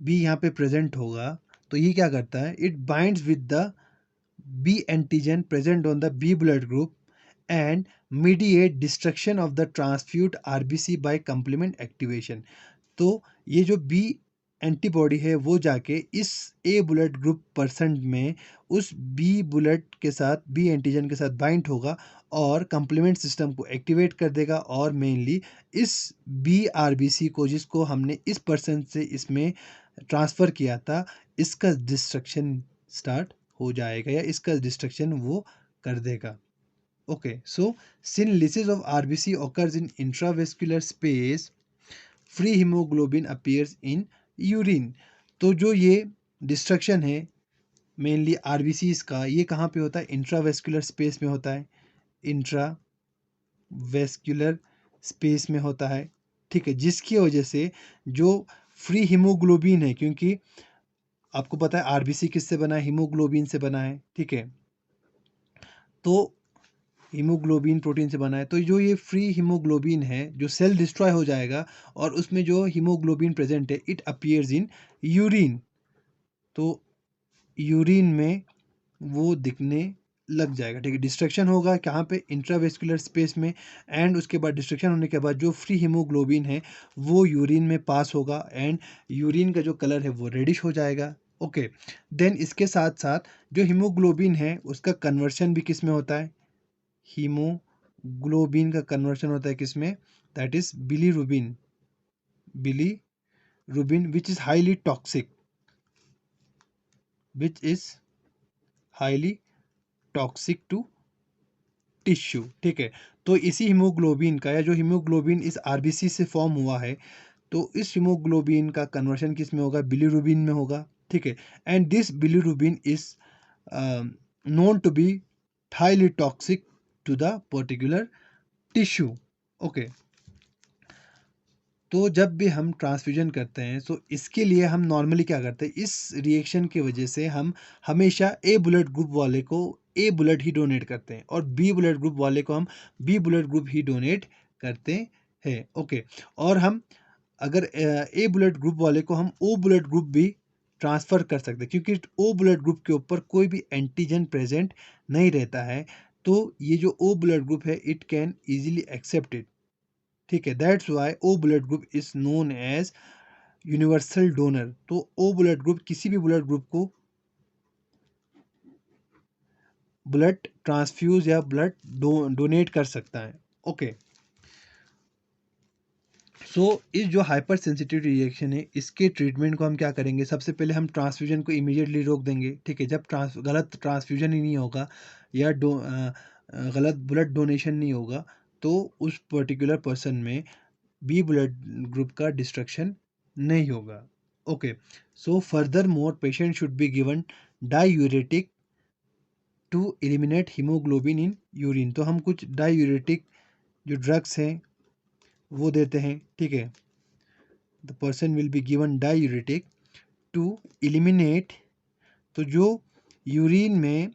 भी यहाँ पे प्रेजेंट होगा, तो ये क्या करता है, it binds with the B antigen present on the B blood group and mediate destruction of the transfused RBC by complement activation. तो ये जो बी एंटीबॉडी है वो जाके इस ए बुलेट ग्रुप पर्सन में उस बी बुलेट के साथ बी एंटीजन के साथ बाइंड होगा और कंप्लीमेंट सिस्टम को एक्टिवेट कर देगा और मेनली इस बी आरबीसी को जिसको हमने इस पर्सन से इसमें ट्रांसफ़र किया था इसका डिस्ट्रक्शन स्टार्ट हो जाएगा या इसका डिस्ट्रक्शन वो कर देगा. Okay, so synthesis of RBC occurs in intravascular space. Free haemoglobin appears in urine. तो जो ये डिस्ट्रक्शन है मेनली आरबीसीज का ये कहाँ पे होता है? इंट्रावेस्कुलर स्पेस में होता है. इंट्रावेस्कुलर स्पेस में होता है. ठीक है, जिसकी वजह से जो फ्री हीमोग्लोबिन है, क्योंकि आपको पता है आरबीसी किससे बना है? हीमोग्लोबिन से बना है. ठीक है, तो हीमोग्लोबिन प्रोटीन से बना है. तो जो ये फ्री हीमोग्लोबिन है जो सेल डिस्ट्रॉय हो जाएगा और उसमें जो हीमोग्लोबिन प्रेजेंट है इट अपीयर्स इन यूरिन. तो यूरिन में वो दिखने लग जाएगा. ठीक है, डिस्ट्रक्शन होगा कहाँ पे? इंट्रावेस्कुलर स्पेस में. एंड उसके बाद डिस्ट्रक्शन होने के बाद जो फ्री हीमोग्लोबिन है वो यूरिन में पास होगा एंड यूरिन का जो कलर है वो रेडिश हो जाएगा. ओके, देन इसके साथ साथ जो हीमोग्लोबिन है उसका कन्वर्शन भी किस में होता है? हीमोग्लोबिन का कन्वर्शन होता है किसमें? That is bilirubin. Bilirubin which is highly toxic. Which is highly toxic to tissue. ठीक है, तो इसी हीमोग्लोबिन का या जो हीमोग्लोबिन इस आरबीसी से फॉर्म हुआ है तो इस हीमोग्लोबिन का कन्वर्शन किस में होगा? बिलीरुबिन में होगा. ठीक है, and this bilirubin is known to be highly toxic to the particular tissue. Okay, तो जब भी हम ट्रांसफ्यूजन करते हैं तो इसके लिए हम नॉर्मली क्या करते हैं? इस रिएक्शन की वजह से हम हमेशा ए ब्लड ग्रुप वाले को ए ब्लड ही डोनेट करते हैं और बी ब्लड ग्रुप वाले को हम बी ब्लड ग्रुप ही डोनेट करते हैं. ओके, और हम अगर ए ब्लड ग्रुप वाले को हम ओ ब्लड ग्रुप भी ट्रांसफ़र कर सकते हैं क्योंकि ओ ब्लड ग्रुप के ऊपर कोई भी एंटीजन प्रेजेंट नहीं रहता है. तो ये जो ओ ब्लड ग्रुप है it can easily accept it. ठीक है, that's why O blood group is known as universal donor. तो ओ ब्लड ग्रुप किसी भी ब्लड ग्रुप को ब्लड ट्रांसफ्यूज या ब्लड डोनेट कर सकता है. ओके, सो इस जो हाइपर सेंसिटिव रिएक्शन है इसके ट्रीटमेंट को हम क्या करेंगे? सबसे पहले हम ट्रांसफ्यूजन को इमीडिएटली रोक देंगे. ठीक है, जब गलत ट्रांसफ्यूजन ही नहीं होगा या गलत ब्लड डोनेशन नहीं होगा तो उस पर्टिकुलर पर्सन में बी ब्लड ग्रुप का डिस्ट्रक्शन नहीं होगा. Okay, so furthermore patient should be given diuretic to eliminate haemoglobin in urine. तो हम कुछ डायूरेटिक जो ड्रग्स हैं वो देते हैं. ठीक है, the person will be given diuretic to eliminate. तो जो यूरिन में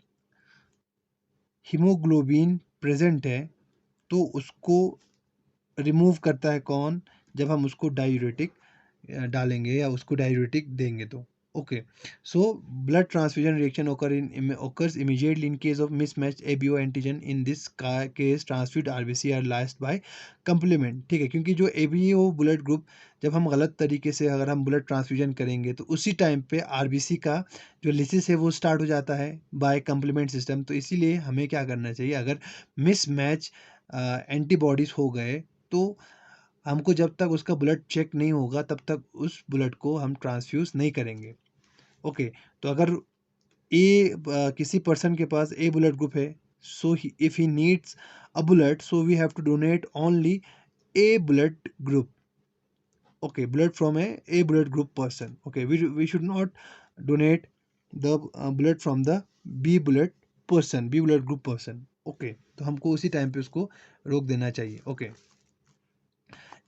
हीमोग्लोबिन प्रेजेंट है तो उसको रिमूव करता है कौन? जब हम उसको डायूरेटिक डालेंगे या उसको डायूरेटिक देंगे तो. Okay, so blood transfusion reaction occurs immediately in case of mismatched ABO antigen. In this case transfused RBC are last by complement. ठीक है, क्योंकि जो ABO ब्लड ग्रुप जब हम गलत तरीके से अगर हम ब्लड ट्रांसफ्यूजन करेंगे तो उसी टाइम पे आरबीसी का जो लिसिस है वो स्टार्ट हो जाता है बाय कंप्लीमेंट सिस्टम. तो इसीलिए हमें क्या करना चाहिए? अगर मिसमैच एंटीबॉडीज़ हो गए तो हमको जब तक उसका ब्लड चेक नहीं होगा तब तक उस ब्लड को हम ट्रांसफ्यूज़ नहीं करेंगे. ओके, तो अगर किसी पर्सन के पास ए ब्लड ग्रुप है so if he needs a blood so we have to donate only A blood group. Okay, blood from A blood group person. Okay, we should not donate the blood from the B blood group person. Okay, तो हमको उसी टाइम पे उसको रोक देना चाहिए. Okay,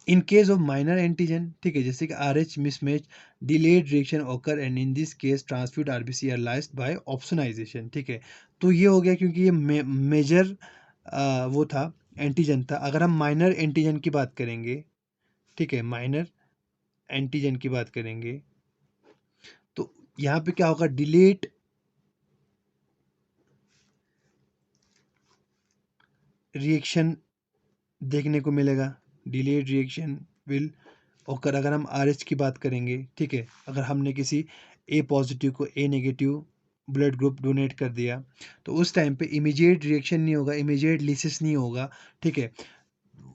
in case of minor antigen, ठीक है, जैसे कि R H mismatch delayed reaction occur and in this case ट्रांसफ्यूड RBC are lysed by opsonization. ठीक है, तो ये हो गया क्योंकि ये मेजर वो था एंटीजन था. अगर हम माइनर एंटीजन की बात करेंगे, ठीक है, माइनर एंटीजन की बात करेंगे तो यहाँ पे क्या होगा? डिलेड रिएक्शन देखने को मिलेगा, डिलेड रिएक्शन विल ओकर। अगर हम आरएच की बात करेंगे, ठीक है, अगर हमने किसी ए पॉजिटिव को ए नेगेटिव ब्लड ग्रुप डोनेट कर दिया, तो उस टाइम पे इमीडिएट रिएक्शन नहीं होगा, इमीडिएट लिसिस नहीं होगा, ठीक है,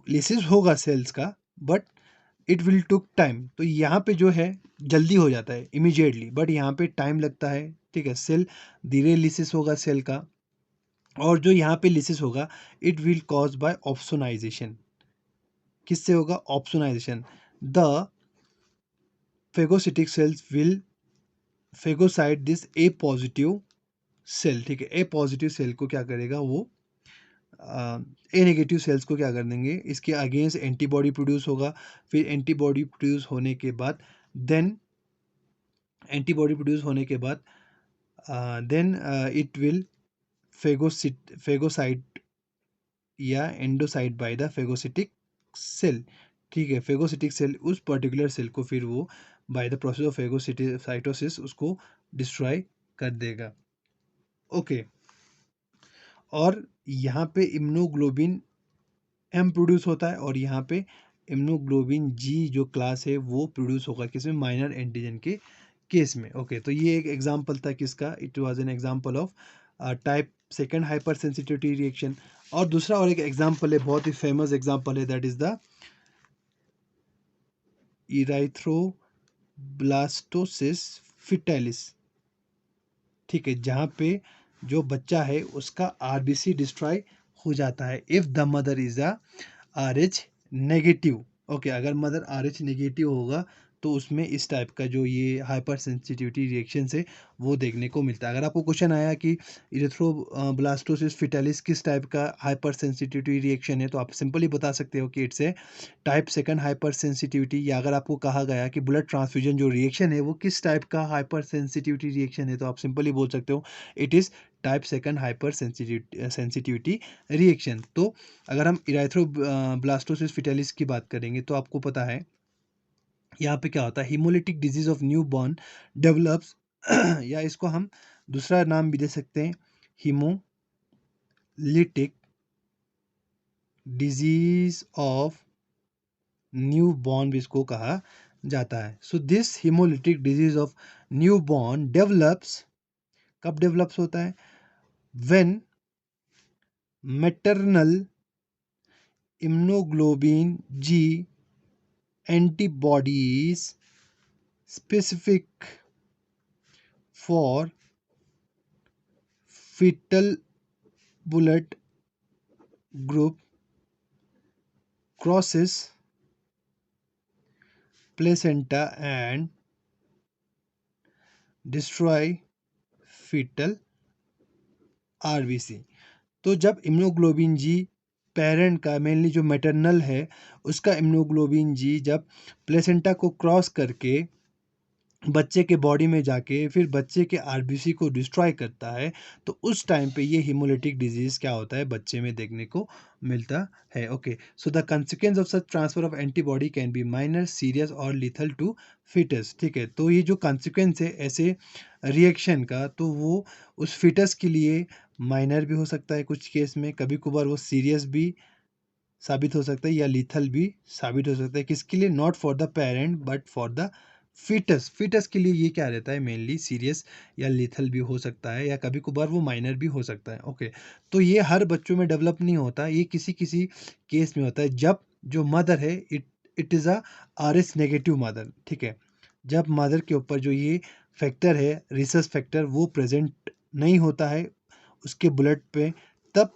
लिसिस होगा सेल्स का, but it will took time. तो यहाँ पे जो है जल्दी हो जाता है इमीडिएटली, बट यहाँ पे टाइम लगता है, ठीक है, सेल धीरे लिसिस होगा सेल का, और जो यहाँ पे लिसिस होगा it will cause by opsonization. किससे होगा? Opsonization. The phagocytic cells will phagocyte this A positive cell, ठीक है, ए पॉजिटिव सेल को क्या करेगा वो, ए नेगेटिव सेल्स को क्या कर देंगे, इसके अगेंस्ट एंटीबॉडी प्रोड्यूस होगा। फिर एंटीबॉडी प्रोड्यूस होने के बाद देन एंटीबॉडी प्रोड्यूस होने के बाद देन इट विल फेगोसाइट या एंडोसाइट बाय द फेगोसिटिक सेल, ठीक है, फेगोसिटिक सेल उस पर्टिकुलर सेल को फिर वो bye the process of phagocytosis उसको डिस्ट्रॉय कर देगा। ओके, और यहाँ पे इम्यूनोग्लोबिन एम प्रोड्यूस होता है, और यहाँ पे इम्यूनोग्लोबिन जी जो क्लास है वो प्रोड्यूस होगा किसमें? माइनर एंटीजन के केस में। ओके, तो ये एक एग्जांपल था किसका? It was an example of type second hyper sensitivity reaction. और दूसरा और एक एग्जांपल है, बहुत ही फेमस एग्जांपल है, दैट इज द इराइथ्रोब्लास्टोसिस फिटालिस, ठीक है, जहाँ पे जो बच्चा है उसका आरबीसी डिस्ट्रॉय हो जाता है if the mother is a RH negative. Okay, अगर मदर आरएच नेगेटिव होगा तो उसमें इस टाइप का जो ये हाइपर सेंसिटिविटी रिएक्शन है वो देखने को मिलता है। अगर आपको क्वेश्चन आया कि इरेथ्रोब्लास्टोसिस फिटालिस किस टाइप का हाइपर सेंसिटिविटी रिएक्शन है, तो आप सिंपली बता सकते हो कि it's a type second hyper sensitivity. या अगर आपको कहा गया कि ब्लड ट्रांसफ्यूजन जो रिएक्शन है वो किस टाइप का हाइपर सेंसिटिविटी रिएक्शन है, तो आप सिंपली बोल सकते हो it is type second hyper sensitivity reaction. तो अगर हम इराइथ्रोब्लास्टोसिस फिटालिस की बात करेंगे तो आपको पता है यहाँ पे क्या होता है, haemolytic disease of newborn develops या इसको हम दूसरा नाम भी दे सकते हैं, haemolytic disease of newborn भी इसको कहा जाता है। So this haemolytic disease of newborn develops, कब डेवलप्स होता है? When maternal immunoglobulin G antibodies specific for fetal blood group crosses placenta and destroy fetal RBC। तो जब इम्यूनोग्लोबिन जी पेरेंट का, मेनली जो मैटरनल है उसका इम्यूनोग्लोबिन जी जब प्लेसेंटा को क्रॉस करके बच्चे के बॉडी में जाके फिर बच्चे के आरबीसी को डिस्ट्रॉय करता है, तो उस टाइम पे ये हिमोलिटिक डिजीज क्या होता है, बच्चे में देखने को मिलता है। Okay, so the consequence of such transfer of antibody can be minor, serious और लीथल टू फिटस, ठीक है। तो ये जो कंसिक्वेंस है ऐसे रिएक्शन का, तो वो उस फिटस के लिए माइनर भी हो सकता है कुछ केस में, कभी कभार वो सीरियस भी साबित हो सकता है या लीथल भी साबित हो सकता है। किसके लिए? Not for the parent but for the foetus. Foetus के लिए ये क्या रहता है, मेनली सीरियस या लीथल भी हो सकता है, या कभी कभार वो माइनर भी हो सकता है। ओके, तो ये हर बच्चों में डेवलप नहीं होता, ये किसी किसी केस में होता है जब जो मदर है it is a RS negative mother, ठीक है, जब मदर के ऊपर जो ये फैक्टर है रिसस फैक्टर वो प्रेजेंट नहीं होता है उसके ब्लड पे, तब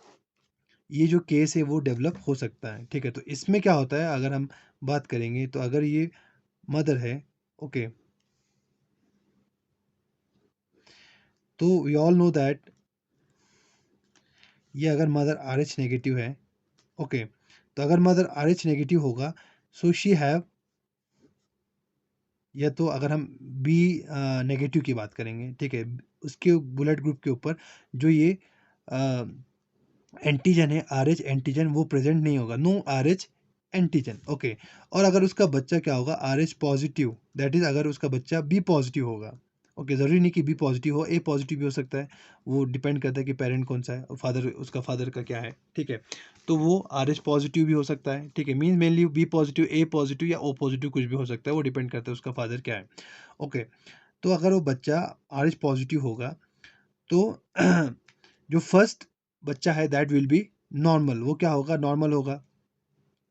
ये जो केस है वो डेवलप हो सकता है, ठीक है। तो इसमें क्या होता है, अगर हम बात करेंगे तो अगर ये मदर है, ओके, तो वी ऑल नो दैट ये अगर मदर आर एच नेगेटिव है, ओके, तो अगर मदर आर एच नेगेटिव होगा, सो शी हैव, या तो अगर हम बी नेगेटिव की बात करेंगे, ठीक है, उसके ब्लड ग्रुप के ऊपर जो ये एंटीजन है आर एच एंटीजन वो प्रेजेंट नहीं होगा, no R H antigen. Okay, और अगर उसका बच्चा क्या होगा, R H positive, that is अगर उसका बच्चा बी पॉजिटिव होगा, ओके, ज़रूरी नहीं कि बी पॉजिटिव हो, ए पॉजिटिव भी हो सकता है, वो डिपेंड करता है कि पेरेंट कौन सा है और फादर, उसका फादर का क्या है, ठीक है। तो वो आर एच पॉजिटिव भी हो सकता है, ठीक है, मीन्स मेनली बी पॉजिटिव, ए पॉजिटिव या ओ पॉजिटिव कुछ भी हो सकता है, वो डिपेंड करता है उसका फादर क्या है। ओके, तो अगर वो बच्चा आर एच पॉजिटिव होगा तो जो फर्स्ट बच्चा है दैट विल बी नॉर्मल, वो क्या होगा, नॉर्मल होगा।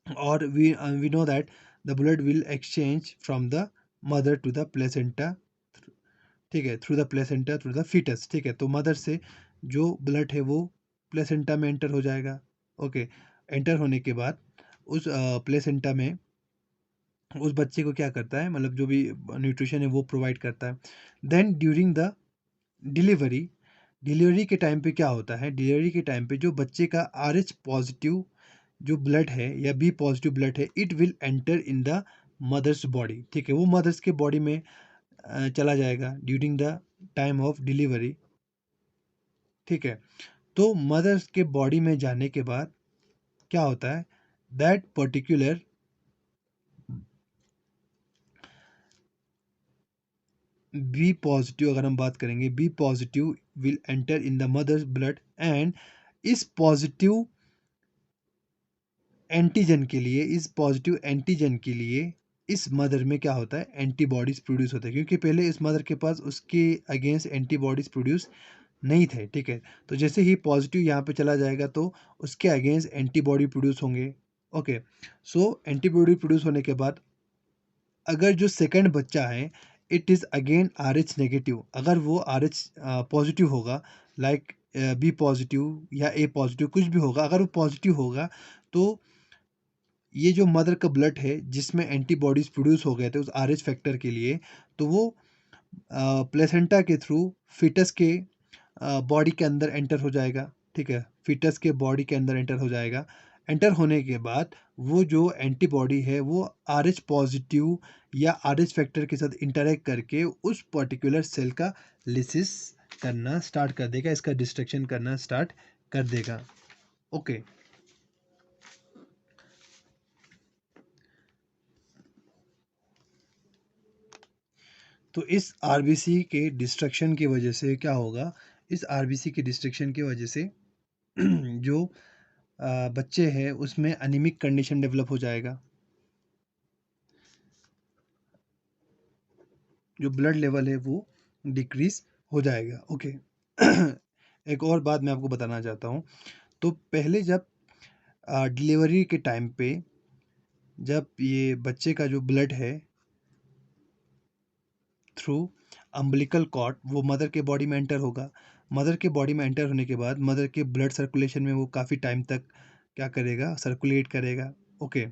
और we know that the blood will exchange from the mother to the placenta, ठीक है, through the placenta through the foetus, ठीक है। तो मदर से जो ब्लड है वो प्लेसेंटा में एंटर हो जाएगा। ओके, एंटर होने के बाद उस प्लेसेंटा में उस बच्चे को क्या करता है, मतलब जो भी न्यूट्रिशन है वो प्रोवाइड करता है। Then during the delivery, delivery के टाइम पे क्या होता है, डिलीवरी के टाइम पे जो बच्चे का आर एच पॉजिटिव जो ब्लड है या बी पॉजिटिव ब्लड है, it will enter in the mother's body, ठीक है, वो मदर्स के बॉडी में चला जाएगा during the time of delivery, ठीक है। तो मदर्स के बॉडी में जाने के बाद क्या होता है, दैट पर्टिकुलर बी पॉजिटिव, अगर हम बात करेंगे, B positive will enter in the mother's blood and इस पॉजिटिव एंटीजन के लिए, इस पॉजिटिव एंटीजन के लिए इस मदर में क्या होता है, एंटीबॉडीज प्रोड्यूस होते हैं, क्योंकि पहले इस मदर के पास उसके अगेंस्ट एंटीबॉडीज प्रोड्यूस नहीं थे, ठीक है। तो जैसे ही पॉजिटिव यहाँ पे चला जाएगा तो उसके अगेंस्ट एंटीबॉडी प्रोड्यूस होंगे। ओके, सो एंटीबॉडी प्रोड्यूस होने के बाद अगर जो सेकंड बच्चा है it is again R H negative, अगर वो आर एच पॉजिटिव होगा, लाइक बी पॉजिटिव या ए पॉजिटिव कुछ भी होगा, अगर वो पॉजिटिव होगा तो ये जो मदर का ब्लड है जिसमें एंटीबॉडीज प्रोड्यूस हो गए थे उस आर एच फैक्टर के लिए, तो वो प्लेसेंटा के थ्रू फिटस के बॉडी के अंदर एंटर हो जाएगा, ठीक है, फिटस के बॉडी के अंदर एंटर हो जाएगा। एंटर होने के बाद वो जो एंटीबॉडी है वो आर एच पॉजिटिव या आर एच फैक्टर के साथ इंटरेक्ट करके उस पर्टिकुलर सेल का लिसिस करना स्टार्ट कर देगा, इसका डिस्ट्रक्शन करना स्टार्ट कर देगा। ओके, तो इस आरबीसी के डिस्ट्रक्शन की वजह से क्या होगा, इस आरबीसी के डिस्ट्रक्शन की वजह से जो बच्चे हैं उसमें अनीमिक कंडीशन डेवलप हो जाएगा, जो ब्लड लेवल है वो डिक्रीज हो जाएगा। ओके, एक और बात मैं आपको बताना चाहता हूँ। तो पहले जब डिलीवरी के टाइम पे जब ये बच्चे का जो ब्लड है थ्रू अम्बिलिकल कॉर्ड वो मदर के बॉडी में एंटर होगा, मदर के बॉडी में एंटर होने के बाद मदर के ब्लड सर्कुलेशन में वो काफ़ी टाइम तक क्या करेगा, सर्कुलेट करेगा। ओके,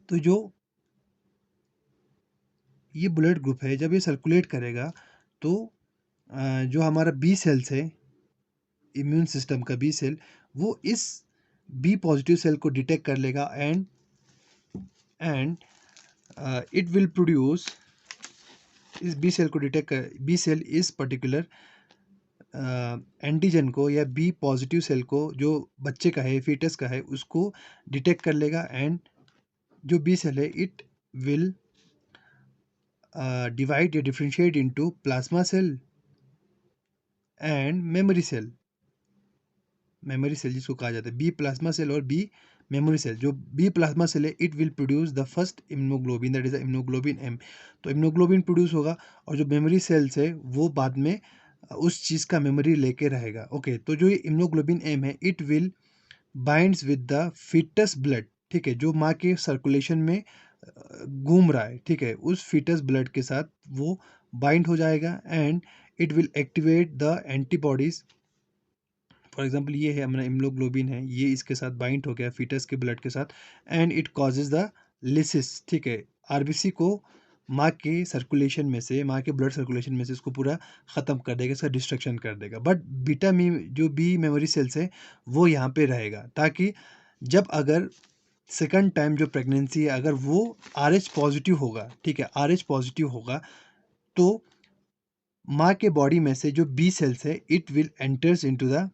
तो जो ये ब्लड ग्रुप है जब ये सर्कुलेट करेगा तो जो हमारा बी सेल्स है, इम्यून सिस्टम का बी सेल, वो इस बी पॉजिटिव सेल को डिटेक्ट कर लेगा एंड इट विल प्रोड्यूस, इस बी सेल को डिटेक्ट कर, बी सेल इस पर्टिकुलर एंटीजन को या बी पॉजिटिव सेल को जो बच्चे का है, फीटस का है, उसको डिटेक्ट कर लेगा एंड जो बी सेल है इट विल डिवाइड या differentiate into plasma cell and memory cell, memory cell जिसको कहा जाता है बी प्लाज्मा सेल और बी मेमोरी सेल। जो बी प्लाज्मा सेल है it will produce the first immunoglobulin that is immunoglobulin M, तो इम्यूनोग्लोबिन प्रोड्यूस होगा और जो मेमोरी सेल्स है वो बाद में उस चीज़ का मेमोरी लेके रहेगा। ओके, तो जो ये इम्यूनोग्लोबिन एम है it will binds with the foetus blood, ठीक है, जो माँ के सर्कुलेशन में घूम रहा है, ठीक है, उस फीटस ब्लड के साथ वो बाइंड हो जाएगा and it will activate the antibodies. For example ये है हमारा इम्यूनोग्लोबिन है, ये इसके साथ बाइंड हो गया फीटस के ब्लड के साथ and it causes the lysis, ठीक है, आरबीसी को माँ के सर्कुलेशन में से, माँ के ब्लड सर्कुलेशन में से इसको पूरा ख़त्म कर देगा, इसका डिस्ट्रक्शन कर देगा। बट बीटा में जो बी मेमोरी सेल्स है वो यहाँ पे रहेगा, ताकि जब अगर सेकंड टाइम जो प्रेगनेंसी है अगर वो आर एच पॉजिटिव होगा, ठीक है, आर एच पॉजिटिव होगा तो माँ के बॉडी में से जो बी सेल्स है it will enters into the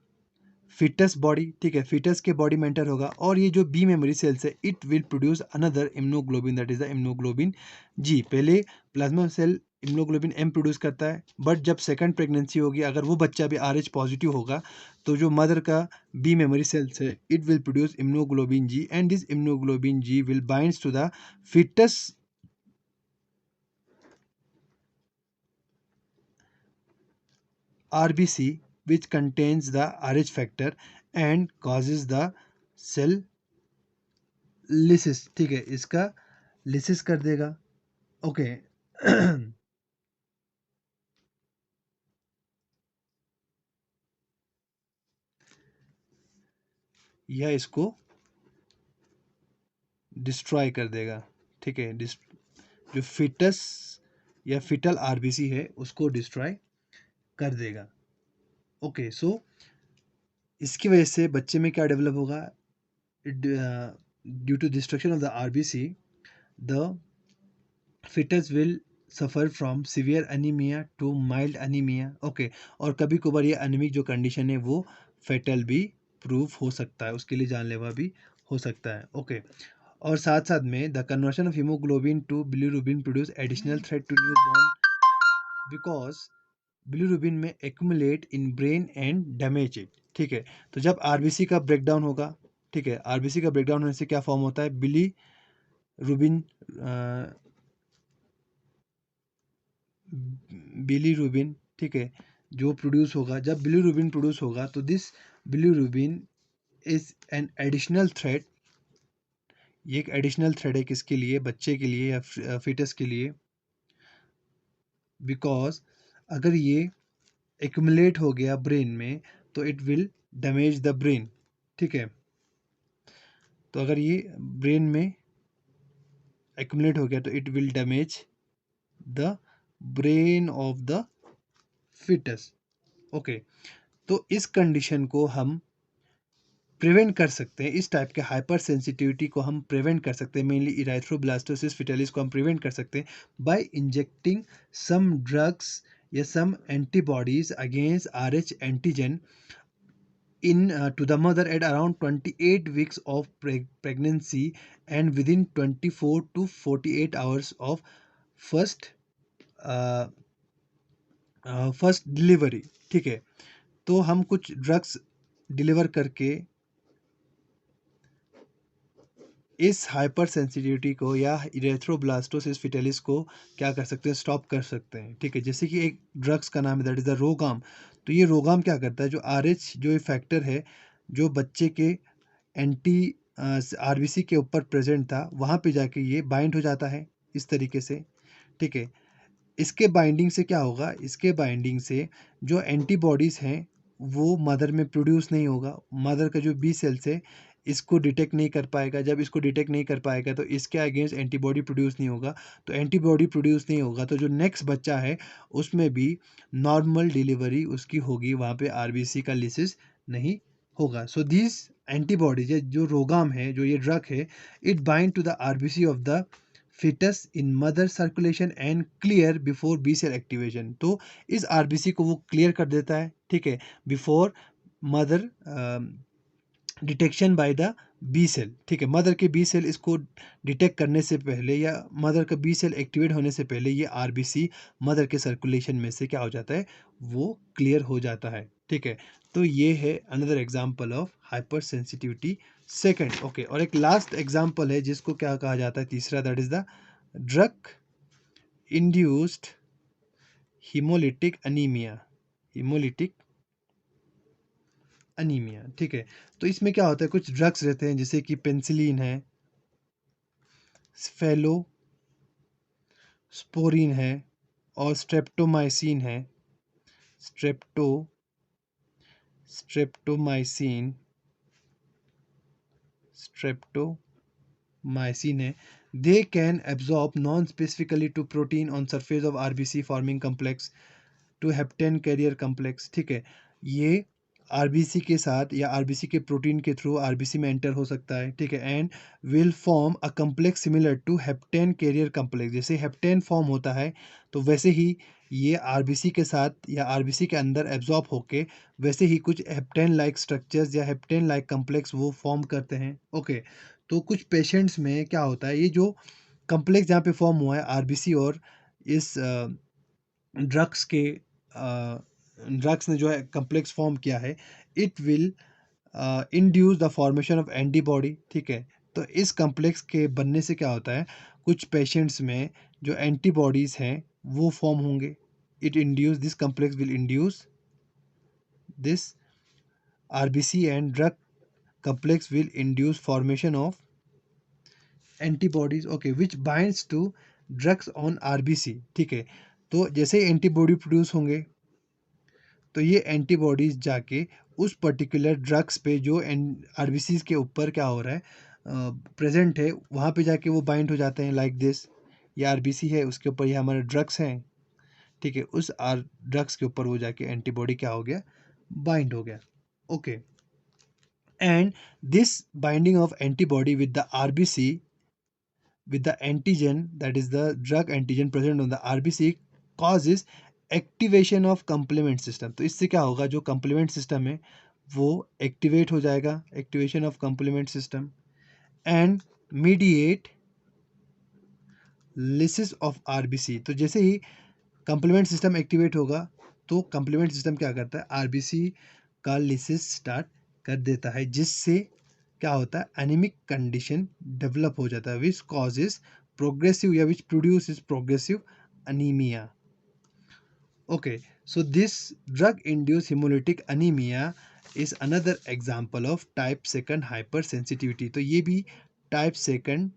foetus body, ठीक है, फिटस के बॉडी में एंटर होगा और ये जो बी मेमोरी सेल्स है it will produce another immunoglobulin that is the immunoglobulin G. पहले plasma cell immunoglobulin M produce करता है, बट जब सेकंड प्रेगनेंसी होगी अगर वो बच्चा भी RH पॉजिटिव होगा तो जो मदर का बी मेमोरी सेल्स है it will produce immunoglobulin G and this immunoglobulin G will binds to the foetus RBC which contains the RH factor and causes the cell lysis, ठीक है, इसका lysis कर देगा। ओके यह इसको डिस्ट्रॉय कर देगा, ठीक है, जो फिटस या फिटल आरबीसी है उसको डिस्ट्रॉय कर देगा। ओके सो इसकी वजह से बच्चे में क्या डेवलप होगा, due to destruction of the RBC the foetus will suffer from severe anaemia to mild anaemia. Okay, और कभी कभार ये अनीमिक जो कंडीशन है वो फेटल भी प्रूफ हो सकता है, उसके लिए जानलेवा भी हो सकता है। ओके, और साथ साथ में the conversion of hemoglobin to bilirubin produce additional threat to newborn because bilirubin में accumulate in brain and damage it, ठीक है। तो जब आरबीसी का ब्रेकडाउन होगा, ठीक है, आरबीसी का ब्रेकडाउन होने से क्या फॉर्म होता है, बिलीरुबिन बिलीरुबिन, ठीक है, जो प्रोड्यूस होगा, जब बिलीरुबिन प्रोड्यूस होगा तो this bilirubin is an additional threat, ये एक एडिशनल थ्रेड है किसके लिए, बच्चे के लिए या फिटस के लिए, बिकॉज अगर ये एक्यूमुलेट हो गया ब्रेन में तो it will damage the brain, ठीक है। तो अगर ये ब्रेन में एक्यूमुलेट हो गया तो it will damage the brain of the foetus. Okay, तो इस कंडीशन को हम प्रिवेंट कर सकते हैं, इस टाइप के हाइपर सेंसिटिविटी को हम प्रिवेंट कर सकते हैं, मेनली इराथ्रोब्लास्टोसिस फिटालिस को हम प्रिवेंट कर सकते हैं बाय इंजेक्टिंग सम ड्रग्स या some antibodies against RH antigen in to the mother at around 28 weeks of pregnancy and within 24 to 48 hours of first first delivery, ठीक है। तो हम कुछ ड्रग्स डिलीवर करके इस हाइपर सेंसिटिविटी को या इरेथ्रोब्लास्टोसिस फिटेलिस को क्या कर सकते हैं, स्टॉप कर सकते हैं, ठीक है। जैसे कि एक ड्रग्स का नाम है दैट इज़ द रोगाम। तो ये रोगाम क्या करता है, जो RH जो ये फैक्टर है जो बच्चे के एंटी आरबीसी के ऊपर प्रेजेंट था वहाँ पे जाके ये बाइंड हो जाता है इस तरीके से, ठीक है। इसके बाइंडिंग से क्या होगा, इसके बाइंडिंग से जो एंटीबॉडीज़ हैं वो मदर में प्रोड्यूस नहीं होगा, मदर का जो बी सेल्स है इसको डिटेक्ट नहीं कर पाएगा, जब इसको डिटेक्ट नहीं कर पाएगा तो इसके अगेंस्ट एंटीबॉडी प्रोड्यूस नहीं होगा, तो एंटीबॉडी प्रोड्यूस नहीं होगा तो जो नेक्स्ट बच्चा है उसमें भी नॉर्मल डिलीवरी उसकी होगी, वहाँ पे आरबीसी का लिसिस नहीं होगा। सो दिस एंटीबॉडीज जो रोगाम है, जो ये ड्रग है, it bind to the RBC of the foetus in mother circulation and clear before B cell activation. तो इस आरबीसी को वो क्लियर कर देता है, ठीक है, before mother detection by the B cell, ठीक है। मदर के बी सेल इसको डिटेक्ट करने से पहले या मदर का बी सेल एक्टिवेट होने से पहले ये आरबीसी मदर के सर्कुलेशन में से क्या हो जाता है, वो क्लियर हो जाता है, ठीक है। तो ये है another example of hyper sensitivity second. Okay, और एक लास्ट एग्जांपल है जिसको क्या कहा जाता है, तीसरा, that is the drug induced haemolytic anaemia, haemolytic anaemia, ठीक है। तो इसमें क्या होता है, कुछ ड्रग्स रहते हैं जैसे कि पेंसिलिन है, स्फेलोस्पोरिन है और स्ट्रेप्टोमाइसिन है, स्ट्रेप्टो स्ट्रेप्टोमाइसिन स्ट्रेप्टोमाइसिन है। They can absorb non specifically to protein on surface of RBC forming complex to hapten carrier complex, ठीक है। ये आरबीसी के साथ या आरबीसी के प्रोटीन के थ्रू आरबीसी में एंटर हो सकता है, ठीक है, and will form a complex similar to hapten carrier complex. जैसे हेप्टेन फॉर्म होता है तो वैसे ही ये आरबीसी के साथ या आरबीसी के अंदर एब्जॉर्ब होके वैसे ही कुछ हेप्टेन लाइक स्ट्रक्चर्स या हेप्टेन लाइक कम्प्लेक्स वो फॉर्म करते हैं। ओके, तो कुछ पेशेंट्स में क्या होता है, ये जो कम्प्लेक्स जहाँ पे फॉर्म हुआ है आरबीसी और इस ड्रग्स के ड्रग्स ने जो है कम्प्लेक्स फॉर्म किया है, it will induce the formation of antibody, ठीक है। तो इस कम्प्लेक्स के बनने से क्या होता है, कुछ पेशेंट्स में जो एंटीबॉडीज़ हैं वो फॉर्म होंगे। It induce this complex will induce this RBC and drug complex will induce formation of antibodies, okay, which binds to drugs on RBC, ठीक है। तो जैसे ही एंटीबॉडी प्रोड्यूस होंगे तो ये एंटीबॉडीज जाके उस पर्टिकुलर ड्रग्स पे जो आरबीसी के ऊपर क्या हो रहा है प्रेजेंट है वहाँ पे जाके वो बाइंड हो जाते हैं लाइक दिस। ये आरबीसी है, उसके ऊपर ये हमारे ड्रग्स हैं, ठीक है, उस ड्रग्स के ऊपर वो जाके एंटीबॉडी क्या हो गया, बाइंड हो गया। Okay, and this binding of antibody with the RBC with the antigen, that is the drug antigen present on the RBC, causes activation of complement system. तो इससे क्या होगा, जो कंप्लीमेंट सिस्टम है वो एक्टिवेट हो जाएगा, activation of complement system, and mediate lysis of RBC. तो जैसे ही कंप्लीमेंट सिस्टम एक्टिवेट होगा तो कंप्लीमेंट सिस्टम क्या करता है, आरबीसी का लिसिस स्टार्ट कर देता है, जिससे क्या होता है, एनीमिक कंडीशन डेवलप हो जाता है, विच कॉजेज प्रोग्रेसिव या which produce progressive anaemia. Okay, so this drug induce haemolytic anaemia is another example of type second hyper sensitivity. तो ये भी टाइप सेकंड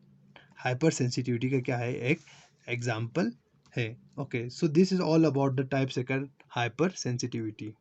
हाइपर सेंसिटिविटी का क्या है, एक एग्जाम्पल है। Okay, so this is all about the type second hyper sensitivity.